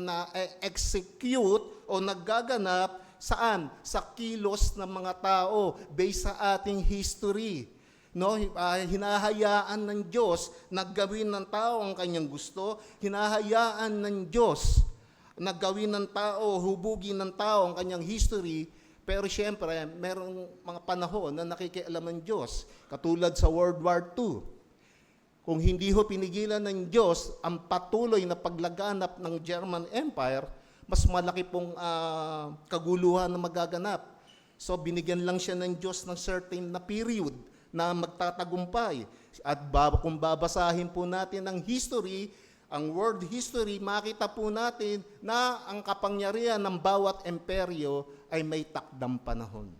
na-execute o nagaganap saan? Sa kilos ng mga tao based sa ating history. No, hinahayaan ng Diyos na gawin ng tao ang kanyang gusto, hinahayaan ng Diyos na gawin ng tao, hubugin ng tao ang kanyang history, pero siyempre, merong mga panahon na nakikialam ng Diyos, katulad sa World War II. Kung hindi ho pinigilan ng Diyos ang patuloy na paglaganap ng German Empire, mas malaki pong kaguluhan na magaganap. So binigyan lang siya ng Diyos ng certain na period na magtatagumpay. At kung babasahin po natin ang history, ang world history, makita po natin na ang kapangyarihan ng bawat imperyo ay may takdang panahon.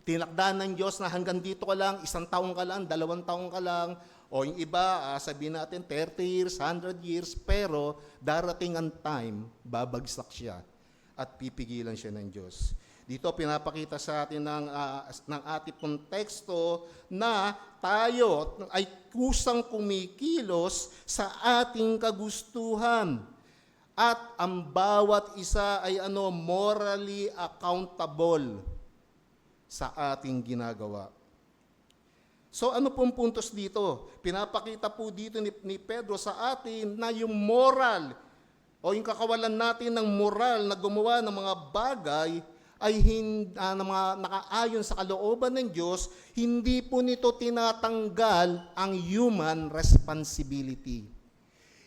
Tinakda ng Diyos na hanggang dito ka lang, 1 taong ka lang, 2 taong ka lang, o yung iba, sabihin natin 30 years, 100 years, pero darating ang time, babagsak siya. at pipigilan siya ng Diyos. Dito pinapakita sa atin ng ating pong teksto na tayo ay kusang kumikilos sa ating kagustuhan. At ang bawat isa ay morally accountable sa ating ginagawa. So ano pong puntos dito? Pinapakita po dito ni Pedro sa atin na yung moral o yung kakawalan natin ng moral na gumawa ng mga bagay ay nakaayon sa kalooban ng Diyos, hindi po nito tinatanggal ang human responsibility.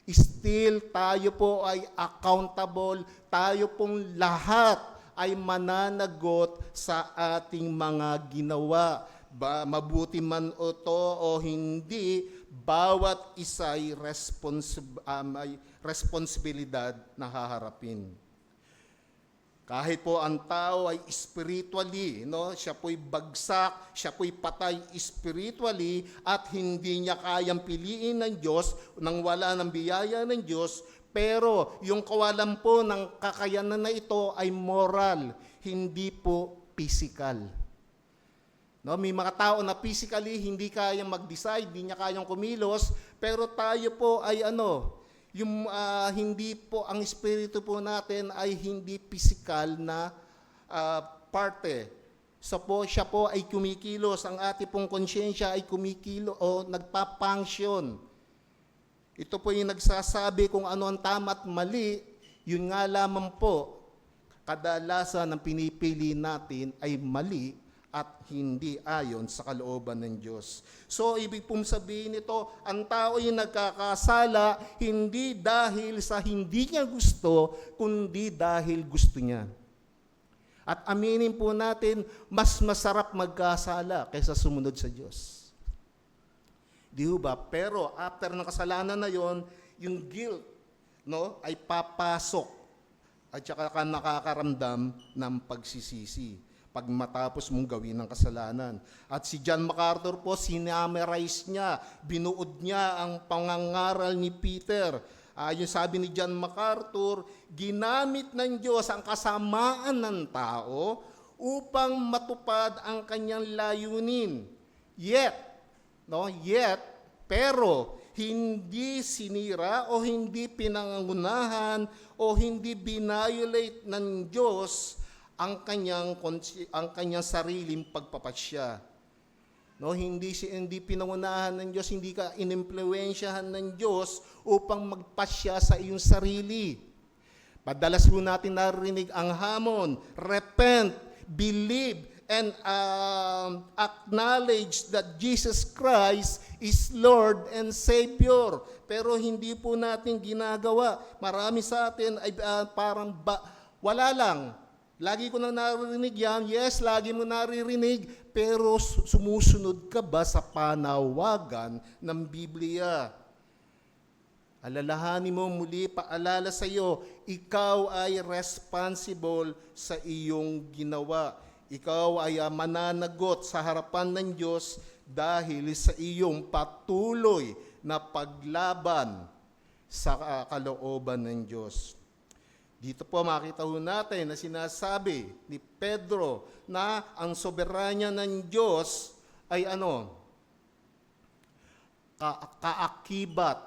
Still, tayo po ay accountable, tayo pong lahat ay mananagot sa ating mga ginawa. Mabuti man o to o hindi, bawat isa ay may responsibilidad na haharapin. Kahit po ang tao ay spiritually, siya po'y bagsak, siya po'y patay spiritually at hindi niya kayang piliin ng Diyos nang wala ng biyaya ng Diyos, pero yung kawalan po ng kakayanan na ito ay moral, hindi po physical. May mga tao na physically hindi kayang mag-decide, hindi niya kayang kumilos, pero tayo po ay hindi po ang espiritu po natin ay hindi physical na parte. So siya po ay kumikilos, ang ating pong konsyensya ay kumikilo o nagpa-function. Ito po yung nagsasabi kung ano ang tama at mali, yun nga lamang po, kadalasan ang pinipili natin ay mali at hindi ayon sa kalooban ng Diyos. So, ibig pong sabihin nito, ang tao ay nagkakasala hindi dahil sa hindi niya gusto, kundi dahil gusto niya. At aminin po natin, mas masarap magkasala kaysa sumunod sa Diyos. Di ba? Pero after ng kasalanan na yon, yung guilt ay papasok at saka ka nakakaramdam ng pagsisisi pag matapos mong gawin ng kasalanan. At si John MacArthur po, sinamarize niya, binuod niya ang pangangaral ni Peter. Yung sabi ni John MacArthur, ginamit ng Diyos ang kasamaan ng tao upang matupad ang kanyang layunin. Pero hindi sinira o hindi pinangunahan o hindi binayolate ng Diyos ang kanyang sariling pagpapasya. Hindi pinangunahan ng Diyos, hindi ka inimpluwensyahan ng Diyos upang magpasya sa iyong sarili. Madalas po natin narinig ang hamon, repent, believe, and acknowledge that Jesus Christ is Lord and Savior. Pero hindi po natin ginagawa. Marami sa atin ay wala lang. Lagi ko nang naririnig yan. Yes, lagi mo naririnig. Pero sumusunod ka ba sa panawagan ng Biblia? Alalahanin mo muli, paalala sa iyo, ikaw ay responsible sa iyong ginawa. Ikaw ay mananagot sa harapan ng Diyos dahil sa iyong patuloy na paglaban sa kalooban ng Diyos. Dito po makita ho natin na sinasabi ni Pedro na ang soberanya ng Diyos ay kaakibat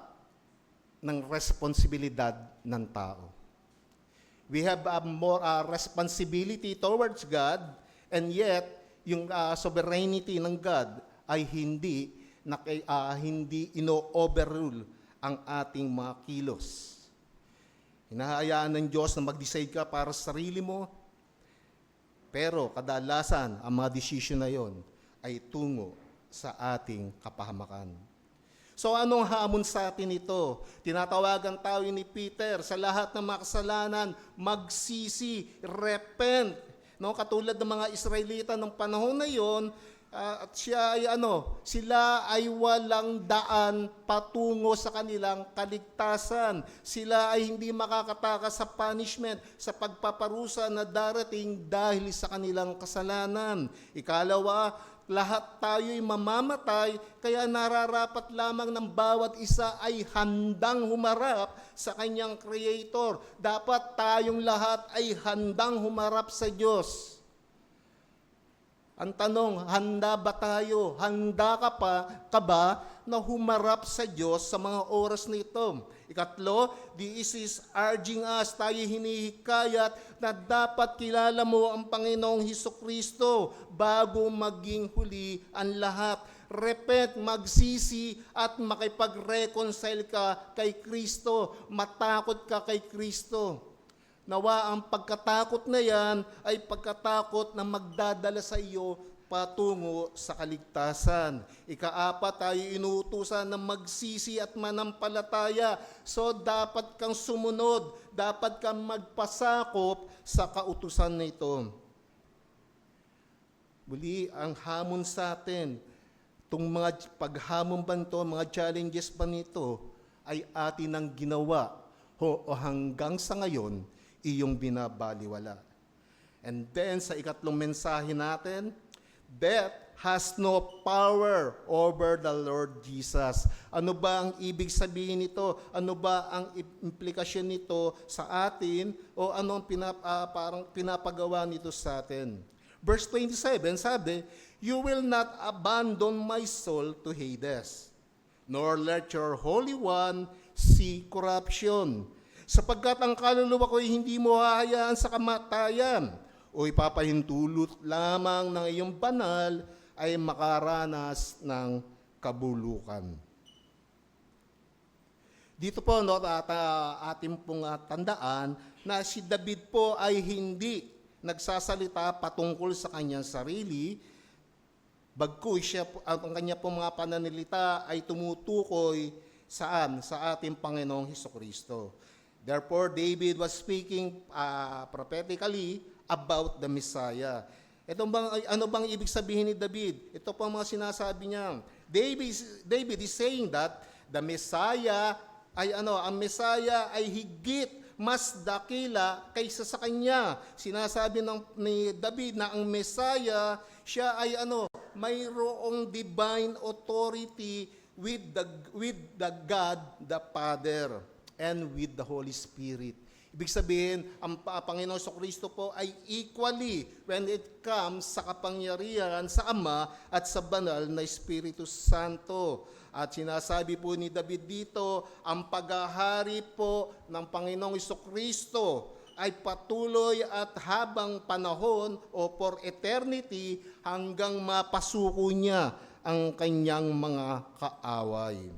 ng responsibilidad ng tao. We have more responsibility towards God, and yet yung sovereignty ng God ay hindi ino-overrule ang ating mga kilos. Hinahayaan ng Diyos na mag-decide ka para sa sarili mo, pero kadalasan ang mga desisyon na yon ay tungo sa ating kapahamakan. So anong hamon sa atin ito? Tinatawagan tayo ni Peter sa lahat ng mga kasalanan, magsisi, repent. Katulad ng mga Israelita ng panahon na yon, at sila ay walang daan patungo sa kanilang kaligtasan. Sila ay hindi makakatakas sa punishment, sa pagpaparusa na darating dahil sa kanilang kasalanan. Ikalawa, lahat tayo'y mamamatay, kaya nararapat lamang ng bawat isa ay handang humarap sa kanyang Creator. Dapat tayong lahat ay handang humarap sa Diyos. Ang tanong, handa ba tayo? Handa ka ba na humarap sa Diyos sa mga oras na ito? Ikatlo, this is urging us, tayo hinihikayat na dapat kilala mo ang Panginoong Hesukristo bago maging huli ang lahat. Repent, magsisi at makipag-reconcile ka kay Kristo. Matakot ka kay Kristo. Nawa ang pagkatakot na yan ay pagkatakot na magdadala sa iyo patungo sa kaligtasan. Ikaapat, tayo inuutusan na magsisi at manampalataya. So dapat kang sumunod, dapat kang magpasakop sa kautusan na ito. Muli, ang hamon sa atin, itong mga paghamon ba nito, mga challenges ba nito, ay atin ang ginawa o hanggang sa ngayon, iyong binabaliwala. And then, sa ikatlong mensahe natin, death has no power over the Lord Jesus. Ano ba ang ibig sabihin nito? Ano ba ang implikasyon nito sa atin? O ano ang parang pinapagawa nito sa atin? Verse 27, sabi, "You will not abandon my soul to Hades, nor let your Holy One see corruption. Sapagkat ang kaluluwa ko'y hindi mo hahayaan sa kamatayan, o ipapahintulot lamang ng iyong banal ay makaranas ng kabulukan." Dito po, ating pong tandaan na si David po ay hindi nagsasalita patungkol sa kanyang sarili, bagkus ang kanya pong mga pananalita ay tumutukoy saan? Sa ating Panginoong Hesukristo. Therefore, David was speaking prophetically about the Messiah. Ano bang ibig sabihin ni David? Ito po ang mga sinasabi niya. David is saying that the Messiah ang Messiah ay higit mas dakila kaysa sa kanya. Sinasabi ni David na ang Messiah, siya ay mayroong divine authority with the God the Father and with the Holy Spirit. Ibig sabihin, ang Panginoon Kristo po ay equally when it comes sa kapangyarihan sa Ama at sa banal na Espiritu Santo. At sinasabi po ni David dito, ang paghahari po ng Panginoong Kristo ay patuloy at habang panahon o for eternity hanggang mapasuko niya ang kanyang mga kaaway.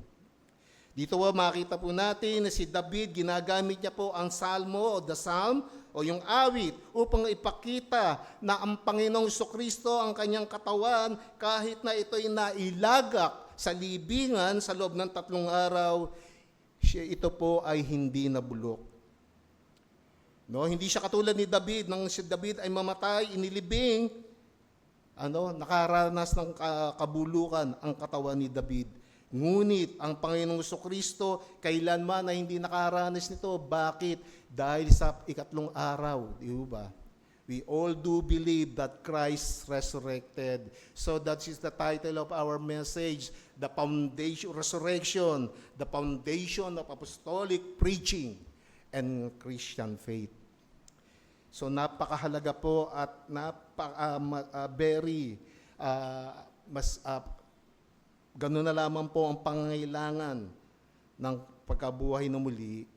Dito po makita po natin na si David, ginagamit niya po ang salmo o the psalm o yung awit upang ipakita na ang Panginoong Kristo ang kanyang katawan kahit na ito'y nailagak sa libingan sa loob ng 3 araw, ito po ay hindi nabulok. Hindi siya katulad ni David, nang si David ay mamatay, inilibing, nakaranas ng kabulukan ang katawan ni David. Ngunit ang Panginoong Kristo kailanman na hindi nakaranas nito. Bakit? Dahil sa 3 araw, di ba? We all do believe that Christ resurrected. So that is the title of our message, the foundation, resurrection, the foundation of apostolic preaching and Christian faith. So napakahalaga po at ganun na lamang po ang pangangailangan ng pagkabuhay na muli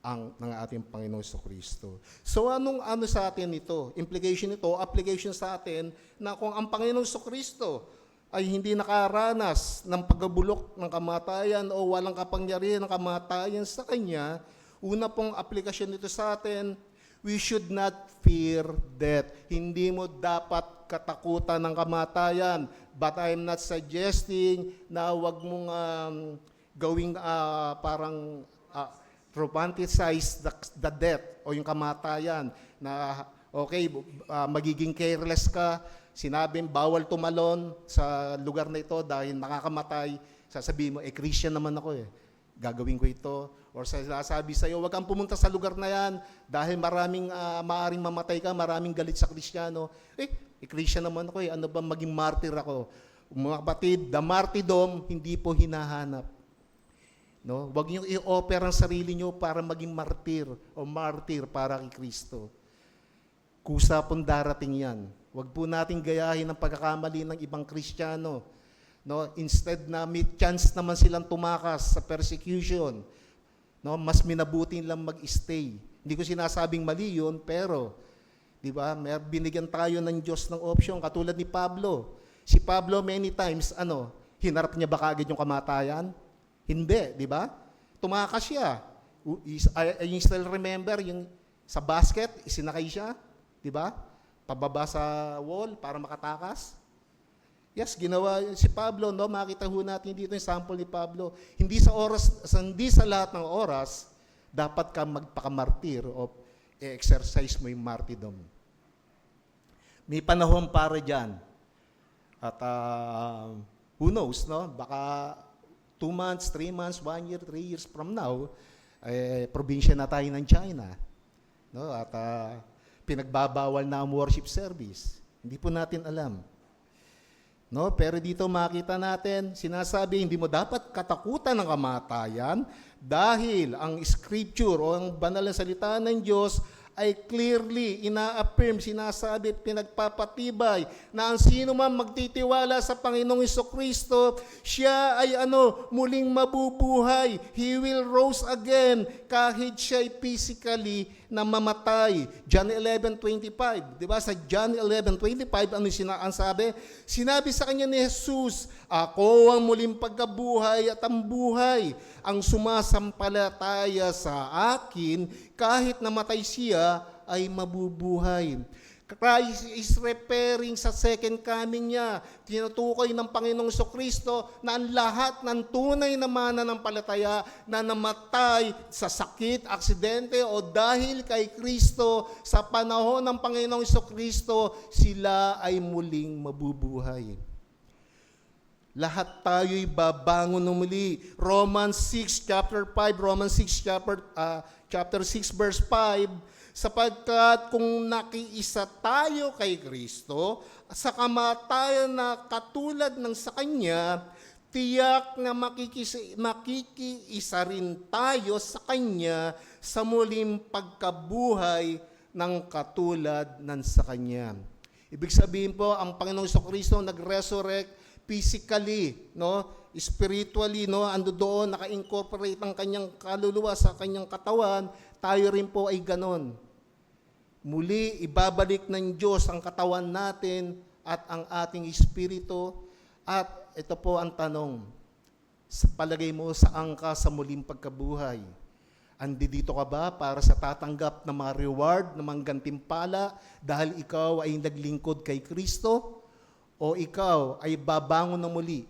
ng ating Panginoong Kristo. So ano sa atin ito? Implication nito, application sa atin na kung ang Panginoong Kristo ay hindi nakaranas ng pagbubulok ng kamatayan o walang kapangyarihan ng kamatayan sa Kanya, una pong aplikasyon nito sa atin, we should not fear death. Hindi mo dapat katakutan ng kamatayan. But I'm not suggesting na wag mong gawing parang romanticize the death o yung kamatayan na magiging careless ka. Sinabing bawal tumalon sa lugar na ito dahil nakakamatay. Sasabihin mo, Christian naman ako . gagawin ko ito. Or sinasabi sa'yo, huwag kang pumunta sa lugar na yan dahil maaring mamatay ka, maraming galit sa Kristiyano. Christian naman ako ano ba maging martyr ako? Mga kapatid, the martyrdom, hindi po hinahanap. No? Huwag niyo i-offer ang sarili niyo para maging martyr o martyr para kay Kristo. Kusa pong darating yan. Huwag po natin gayahin ang pagkakamali ng ibang Kristiyano. No? Instead na may chance naman silang tumakas sa persecution, no? Mas minabuti lang mag-stay. Hindi ko sinasabing mali yun, pero di ba, binigyan tayo ng Diyos ng option, katulad ni Pablo. Si Pablo many times, hinarap niya ba kaagad yung kamatayan? Hindi, di ba? Tumakas siya. I still remember yung sa basket, isinakay siya, di ba? Pababa sa wall para makatakas. Yes, ginawa si Pablo, no? Makita ho natin dito yung sample ni Pablo. Hindi sa lahat ng oras dapat ka magpakamartir o exercise mo yung martyrdom. May panahon para diyan. At who knows, no? Baka 2 months, 3 months, 1 year, 3 years from now, probinsya na tayo ng China. No? At pinagbabawal na ang worship service. Hindi po natin alam. No? Pero dito makita natin, sinasabi, hindi mo dapat katakutan ng kamatayan dahil ang scripture o ang banal na salita ng Diyos ay clearly ina-affirm, sinasabi at pinagpapatibay na ang sino man magtitiwala sa Panginoong Jesucristo, siya ay muling mabubuhay. He will rose again kahit siya ay physically na mamatay. John 11:25. Di ba? Sa John 11:25, ang sabi? Sinabi sa kanya ni Jesus, ako ang muling pagkabuhay at ang buhay. Ang sumasampalataya sa akin, kahit namatay siya, ay mabubuhay. Christ is referring sa second coming niya. Tinutukoy ng Panginoong Jesucristo na ang lahat ng tunay na mananampalataya na namatay sa sakit, aksidente o dahil kay Kristo sa panahon ng Panginoong Jesucristo, sila ay muling mabubuhay. Lahat tayo'y babangon ng muli. Romans 6 chapter 5, chapter 6 verse 5, sapagkat kung nakiisa tayo kay Kristo sa kamatayan na katulad ng sa Kanya, tiyak na makikiisa rin tayo sa Kanya sa muling pagkabuhay ng katulad ng sa Kanya. Ibig sabihin po, ang Panginoong Jesucristo nag-resurrect physically, no? Spiritually, no? Ando doon, naka-incorporate ang kanyang kaluluwa sa kanyang katawan, tayo rin po ay ganon. Muli, ibabalik ng Diyos ang katawan natin at ang ating espiritu. At ito po ang tanong, sa palagay mo, saan ka sa muling pagkabuhay? Andi dito ka ba para sa tatanggap ng mga reward, ng mga gantimpala dahil ikaw ay naglingkod kay Kristo? O ikaw ay babangon na muli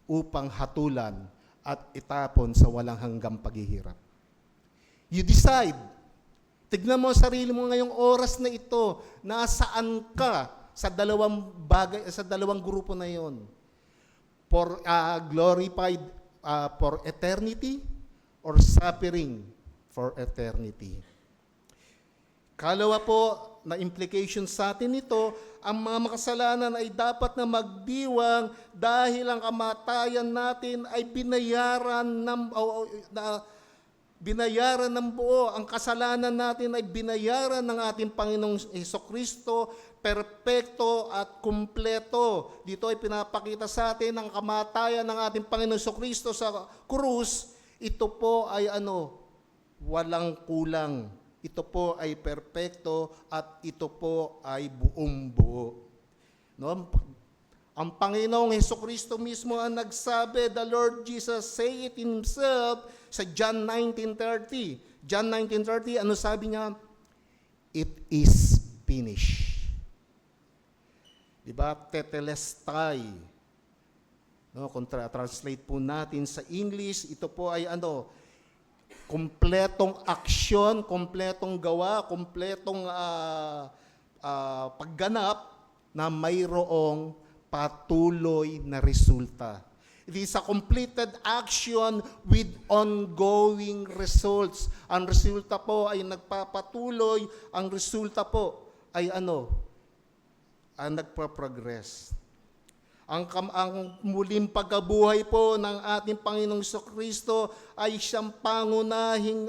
upang hatulan at itapon sa walang hanggang paghihirap? You decide. Tignan mo ang sarili mo ngayong oras na ito, nasaan ka sa dalawang grupo na yon. For glorified for eternity or suffering for eternity. Kalawa po na implication sa atin nito, ang mga makasalanan ay dapat na magdiwang dahil ang kamatayan natin ay binayaran ng buo. Ang kasalanan natin ay binayaran ng ating Panginoong Jesucristo, perpekto at kumpleto. Dito ay pinapakita sa atin ang kamatayan ng ating Panginoong Jesucristo sa krus. Ito po ay walang kulang. Ito po ay perpekto at ito po ay buong buo. No? Ang Panginoong Jesucristo mismo ang nagsabi, the Lord Jesus say it himself sa John 19:30. John 19:30, ano sabi niya? It is finished. Diba? Tetelestai. No, kung translate po natin sa English, ito po ay kompletong aksyon, kompletong gawa, kompletong pagganap na mayroong patuloy na resulta. It is a completed action with ongoing results. Ang resulta po ay nagpapatuloy, ang resulta po ay ang nagpa-progress. Ang muling pagkabuhay po ng ating Panginoong Kristo ay siyang pangunahing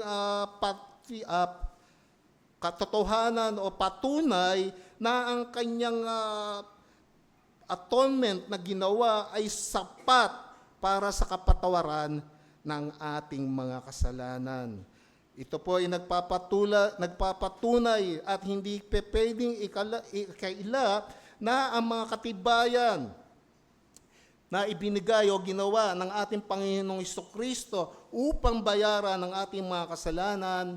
katotohanan o patunay na ang kanyang atonement na ginawa ay sapat para sa kapatawaran ng ating mga kasalanan. Ito po ay nagpapatunay at hindi pwedeng ikaila na ang mga katibayan na ibinigay o ginawa ng ating Panginoong Kristo upang bayaran ang ating mga kasalanan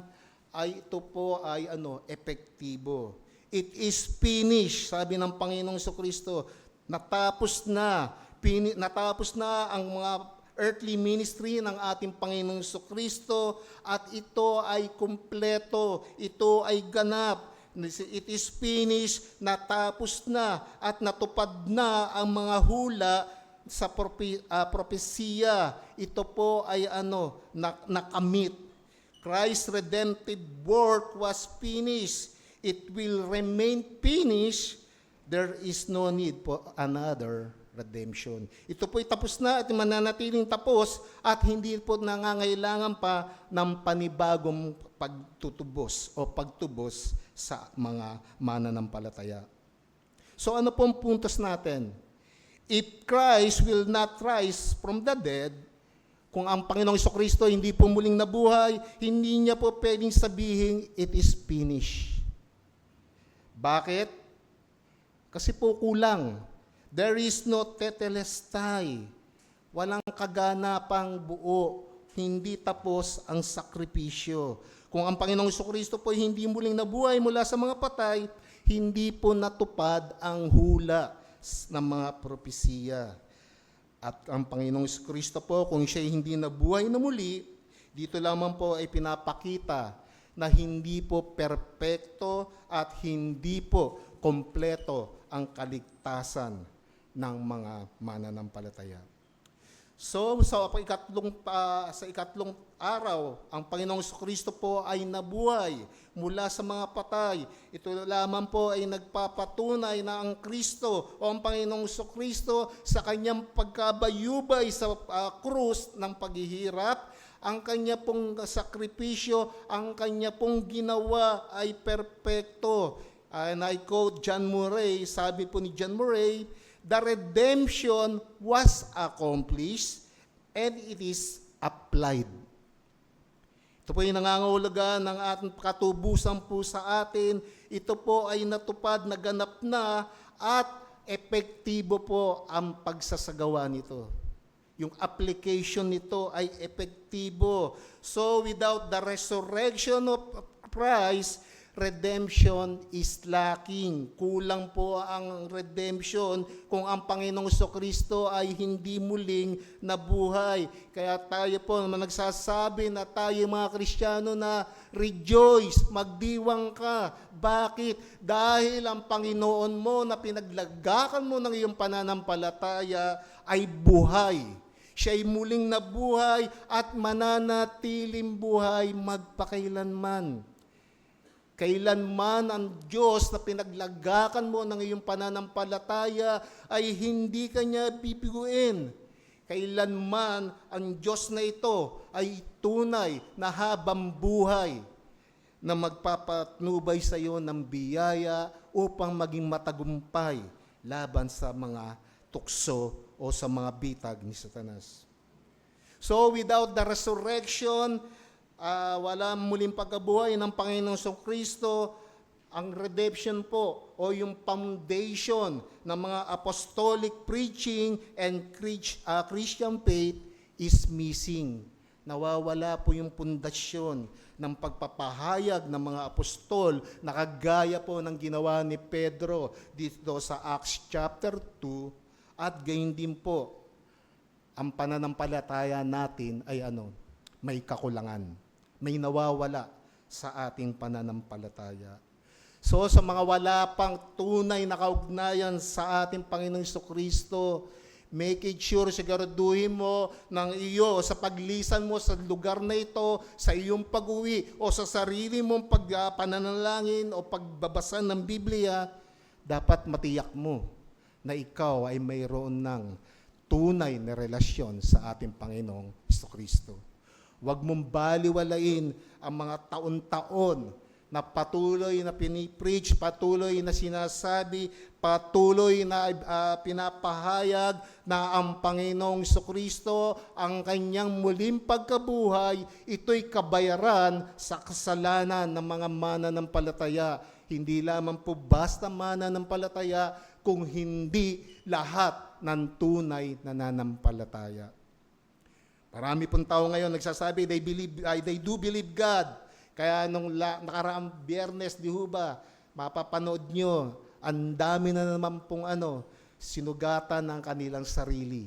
ay ito po ay epektibo. It is finished, sabi ng Panginoong Kristo. Natapos na ang mga earthly ministry ng ating Panginoong Kristo at ito ay kumpleto, ito ay ganap. It is finished, natapos na at natupad na ang mga hula sa propesiya. Ito po ay nakamit. Christ's redemptive work was finished. It will remain finished. There is no need for another redemption. Ito po'y tapos na at mananatiling tapos at hindi po nangangailangan pa ng panibagong pagtutubos o pagtubos sa mga mananampalataya. So ano po ang puntos natin? If Christ will not rise from the dead, kung ang Panginoong Kristo hindi po muling nabuhay, hindi niya po pwedeng sabihin, it is finished. Bakit? Kasi po kulang. There is no tetelestai. Walang kaganapang buo. Hindi tapos ang sakripisyo. Kung ang Panginoong Kristo po hindi muling nabuhay mula sa mga patay, hindi po natupad ang hula ng mga propesiya. At ang Panginoong Kristo po, kung siya hindi nabuhay na muli, dito lamang po ay pinapakita na hindi po perpekto at hindi po kompleto ang kaligtasan ng mga mananampalataya. So, sa ikatlong araw, ang Panginoong Kristo po ay nabuhay mula sa mga patay. Ito lamang po ay nagpapatunay na ang Kristo o ang Panginoong Kristo sa kanyang pagkabayubay sa krus ng paghihirap, ang kanya pong sakripisyo, ang kanya pong ginawa ay perpekto. And I quote John Murray, sabi po ni John Murray, the redemption was accomplished and it is applied. Ito po yung nangangahulugan ng ating katubusan po sa atin. Ito po ay natupad, naganap na at epektibo po ang pagsasagawa nito. Yung application nito ay epektibo. So without the resurrection of Christ, redemption is lacking. Kulang po ang redemption kung ang Panginoong Kristo ay hindi muling nabuhay. Kaya tayo po nagsasabi na tayo mga Kristiyano na rejoice, magdiwang ka. Bakit? Dahil ang Panginoon mo na pinaglagakan mo ng iyong pananampalataya ay buhay. Siya'y muling nabuhay at mananatiling buhay magpakailanman. Kailanman ang Diyos na pinaglagakan mo ng iyong pananampalataya ay hindi kanya bibiguin. Kailanman ang Diyos na ito ay tunay na habang buhay na magpapatnubay sa iyo ng biyaya upang maging matagumpay laban sa mga tukso o sa mga bitag ni Satanas. So without the resurrection, wala muling pagkabuhay ng Panginoong Kristo, ang redemption po o yung foundation ng mga apostolic preaching and Christian faith is missing. Nawawala po yung pundasyon ng pagpapahayag ng mga apostol na kagaya po ng ginawa ni Pedro dito sa Acts chapter 2 at gayon din po ang pananampalataya natin ay may kakulangan. May nawawala sa ating pananampalataya. So sa mga wala pang tunay na kaugnayan sa ating Panginoong Kristo, Make it sure, siguraduhin mo ng iyo sa paglisan mo sa lugar na ito, sa iyong pag-uwi o sa sarili mong pananalangin o pagbabasa ng Biblia, dapat matiyak mo na ikaw ay mayroon ng tunay na relasyon sa ating Panginoong Jesucristo. Huwag mong baliwalain ang mga taon-taon na patuloy na pinipreach, patuloy na sinasabi, patuloy na pinapahayag na ang Panginoong Jesucristo, ang kanyang muling pagkabuhay, ito'y kabayaran sa kasalanan ng mga mananampalataya. Hindi lamang po basta mananampalataya, kung hindi lahat ng tunay na nananampalataya. Marami pong tao ngayon nagsasabi, they do believe God. Kaya nung nakaraang Biyernes, di ba, mapapanood nyo, ang dami na naman pong sinugatan ng kanilang sarili,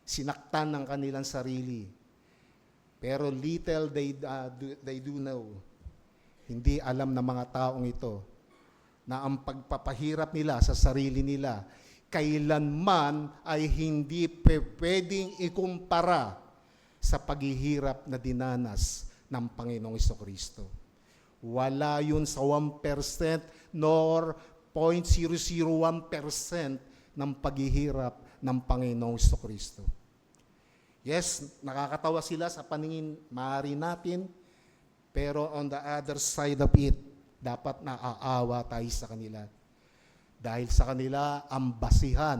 sinaktan ng kanilang sarili. Pero little they do know, hindi alam ng mga taong ito, na ang pagpapahirap nila sa sarili nila, kailanman ay hindi pwedeng ikumpara sa paghihirap na dinanas ng Panginoong Jesucristo. Wala yun sa 1% nor 0.001% ng paghihirap ng Panginoong Jesucristo. Yes, nakakatawa sila sa paningin maaari natin, pero on the other side of it, dapat naaawa tayo sa kanila. Dahil sa kanila, ang basihan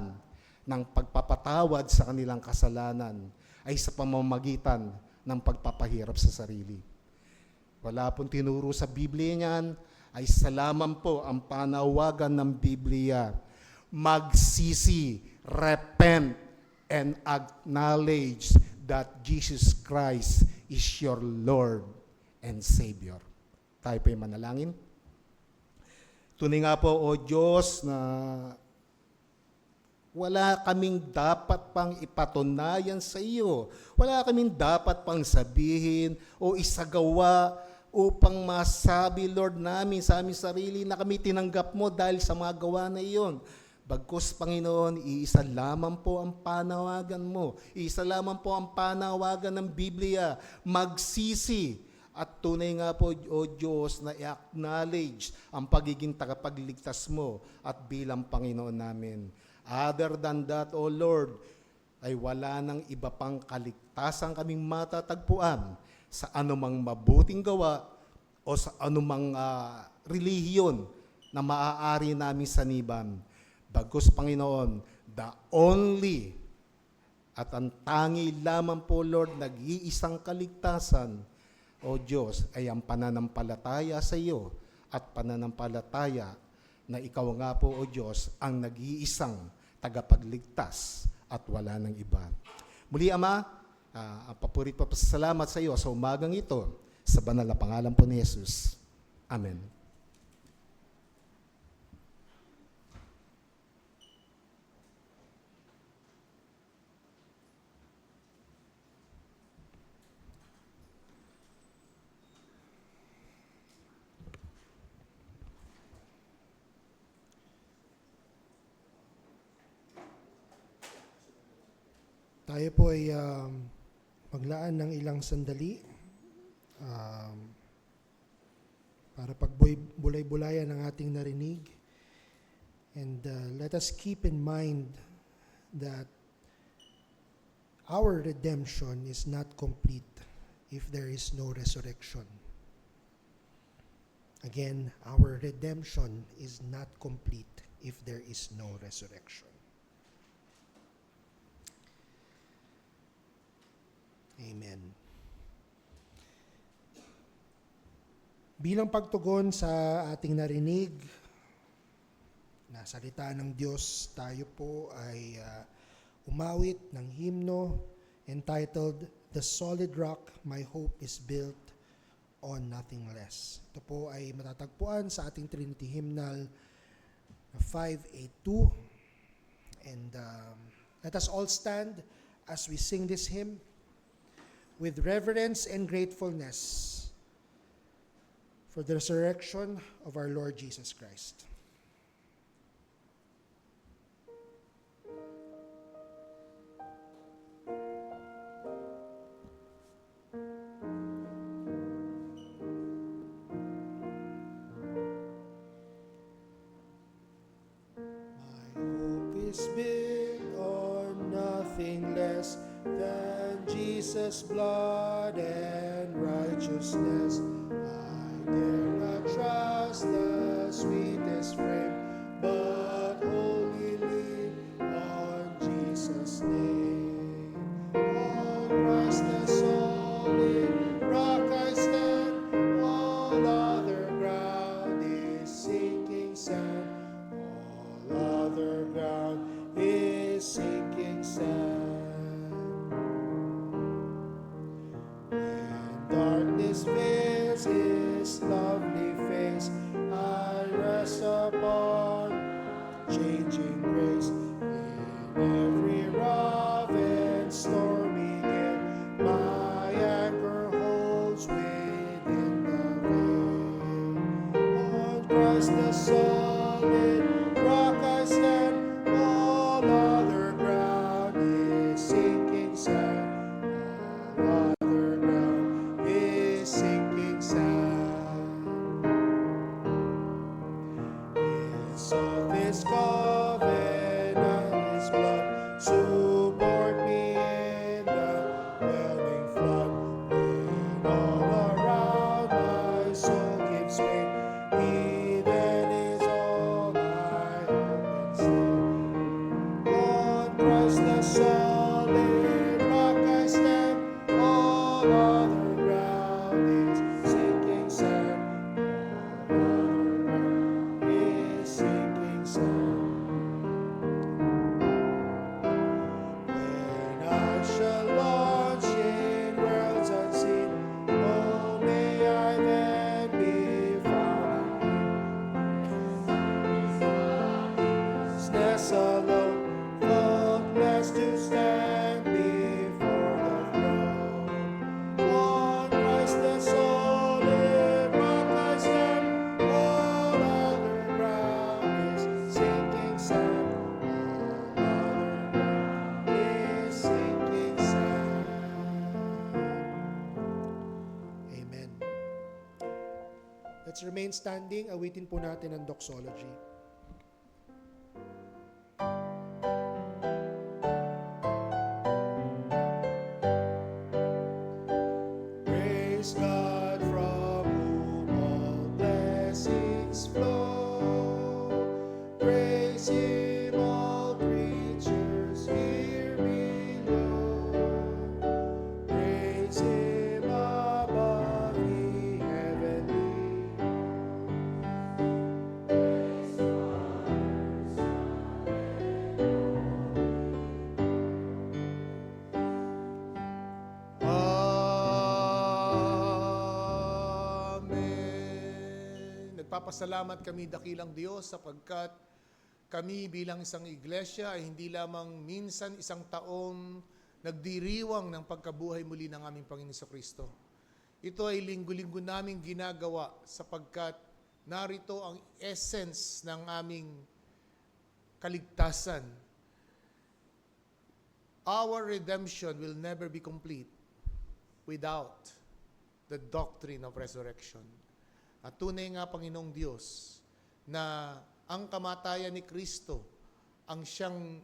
ng pagpapatawad sa kanilang kasalanan ay sa pamamagitan ng pagpapahirap sa sarili. Wala pong tinuro sa Biblia niyan, ay salaman po ang panawagan ng Biblia. Magsisi, repent, and acknowledge that Jesus Christ is your Lord and Savior. Tayo po yung manalangin. Tunay nga po, O Diyos, na wala kaming dapat pang ipatunayan sa iyo. Wala kaming dapat pang sabihin o isagawa upang masabi, Lord, namin sa aming sarili na kami tinanggap mo dahil sa mga gawa na iyon. Bagkus, Panginoon, iisa lamang po ang panawagan mo. Iisa lamang po ang panawagan ng Biblia. Magsisi. At tunay nga po, O Diyos, na i-acknowledge ang pagiging tagapagligtas mo at bilang Panginoon namin. Other than that, O Lord, ay wala nang iba pang kaligtasan kaming matatagpuan sa anumang mabuting gawa o sa anumang relihiyon na maaari namin saniban. Bagkus, Panginoon, the only at ang tangi lamang po, Lord, nag-iisang kaligtasan, O Diyos, ay ang pananampalataya sa iyo at pananampalataya na ikaw nga po, O Diyos, ang nag-iisang tagapagligtas at wala ng iba. Muli, Ama, ang papurit pa salamat sa iyo sa umagang ito, sa banal na pangalan po ni Jesus. Amen. Tayo po ay maglaan ng ilang sandali para pagbulay-bulayan ng ating narinig. And let us keep in mind that our redemption is not complete if there is no resurrection. Again, our redemption is not complete if there is no resurrection. Amen. Bilang pagtugon sa ating narinig na salita ng Diyos, tayo po ay umawit ng himno entitled, "The Solid Rock, My Hope is Built on Nothing Less." Ito po ay matatagpuan sa ating Trinity Hymnal 582. And let us all stand as we sing this hymn with reverence and gratefulness for the resurrection of our Lord Jesus Christ. is built on nothing less than Jesus' blood and righteousness. I dare not trust the sweetest frame, but wholly lean on Jesus' name. On Christ the solid rock I stand, all other ground is sinking sand. All other ground is sinking sand. When darkness veils His lovely face, I rest upon changing grace. In every rough and stormy gale, my anchor holds within the veil. On Christ the solid rock I stand, all other ground is sinking sand. All other ground is sinking sand. His oath, His covenant, His blood support me in the whelming flood. When all around my soul gives way, He then is all I hope and stay. On Christ the solid rock I stand, all other ground is sinking sand. All other ground is sinking sand. When I shall launch in worlds unseen, oh, may I then be found in His nest alone, faultless to stand before the throne. On Christ the solid rock I stand, all other ground is sinking sand. All other ground is sinking sand. Amen. Let's remain standing. Awitin po natin ang doxology. Praise God from whom all blessings flow. Praise Him, all creatures here below. Praise Him above the heavenly. Amen. Nagpapasalamat kami dakilang Diyos sapagkat kami bilang isang iglesia ay hindi lamang minsan isang taong nagdiriwang ng pagkabuhay muli ng aming Panginoon Kristo. Ito ay linggo-linggo naming ginagawa sapagkat narito ang essence ng aming kaligtasan. Our redemption will never be complete without the doctrine of resurrection. At tunay nga, Panginoong Diyos, na ang kamatayan ni Kristo ang siyang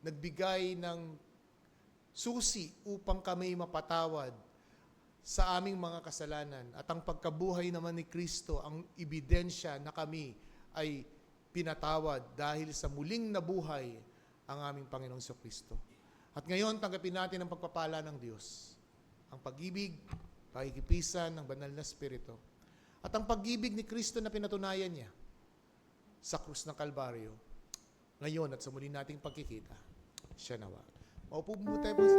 nagbigay ng susi upang kami mapatawad sa aming mga kasalanan. At ang pagkabuhay naman ni Kristo ang ebidensya na kami ay pinatawad dahil sa muling nabuhay ang aming Panginoong Kristo. At ngayon, tanggapin natin ang pagpapala ng Diyos. Ang pag-ibig, pakikipisan ng banal na Espiritu. At ang pag-ibig ni Kristo na pinatunayan niya sa krus ng Kalbaryo, ngayon at sa muli nating pagkikita, siya nawa. Maupo mo tayo po sa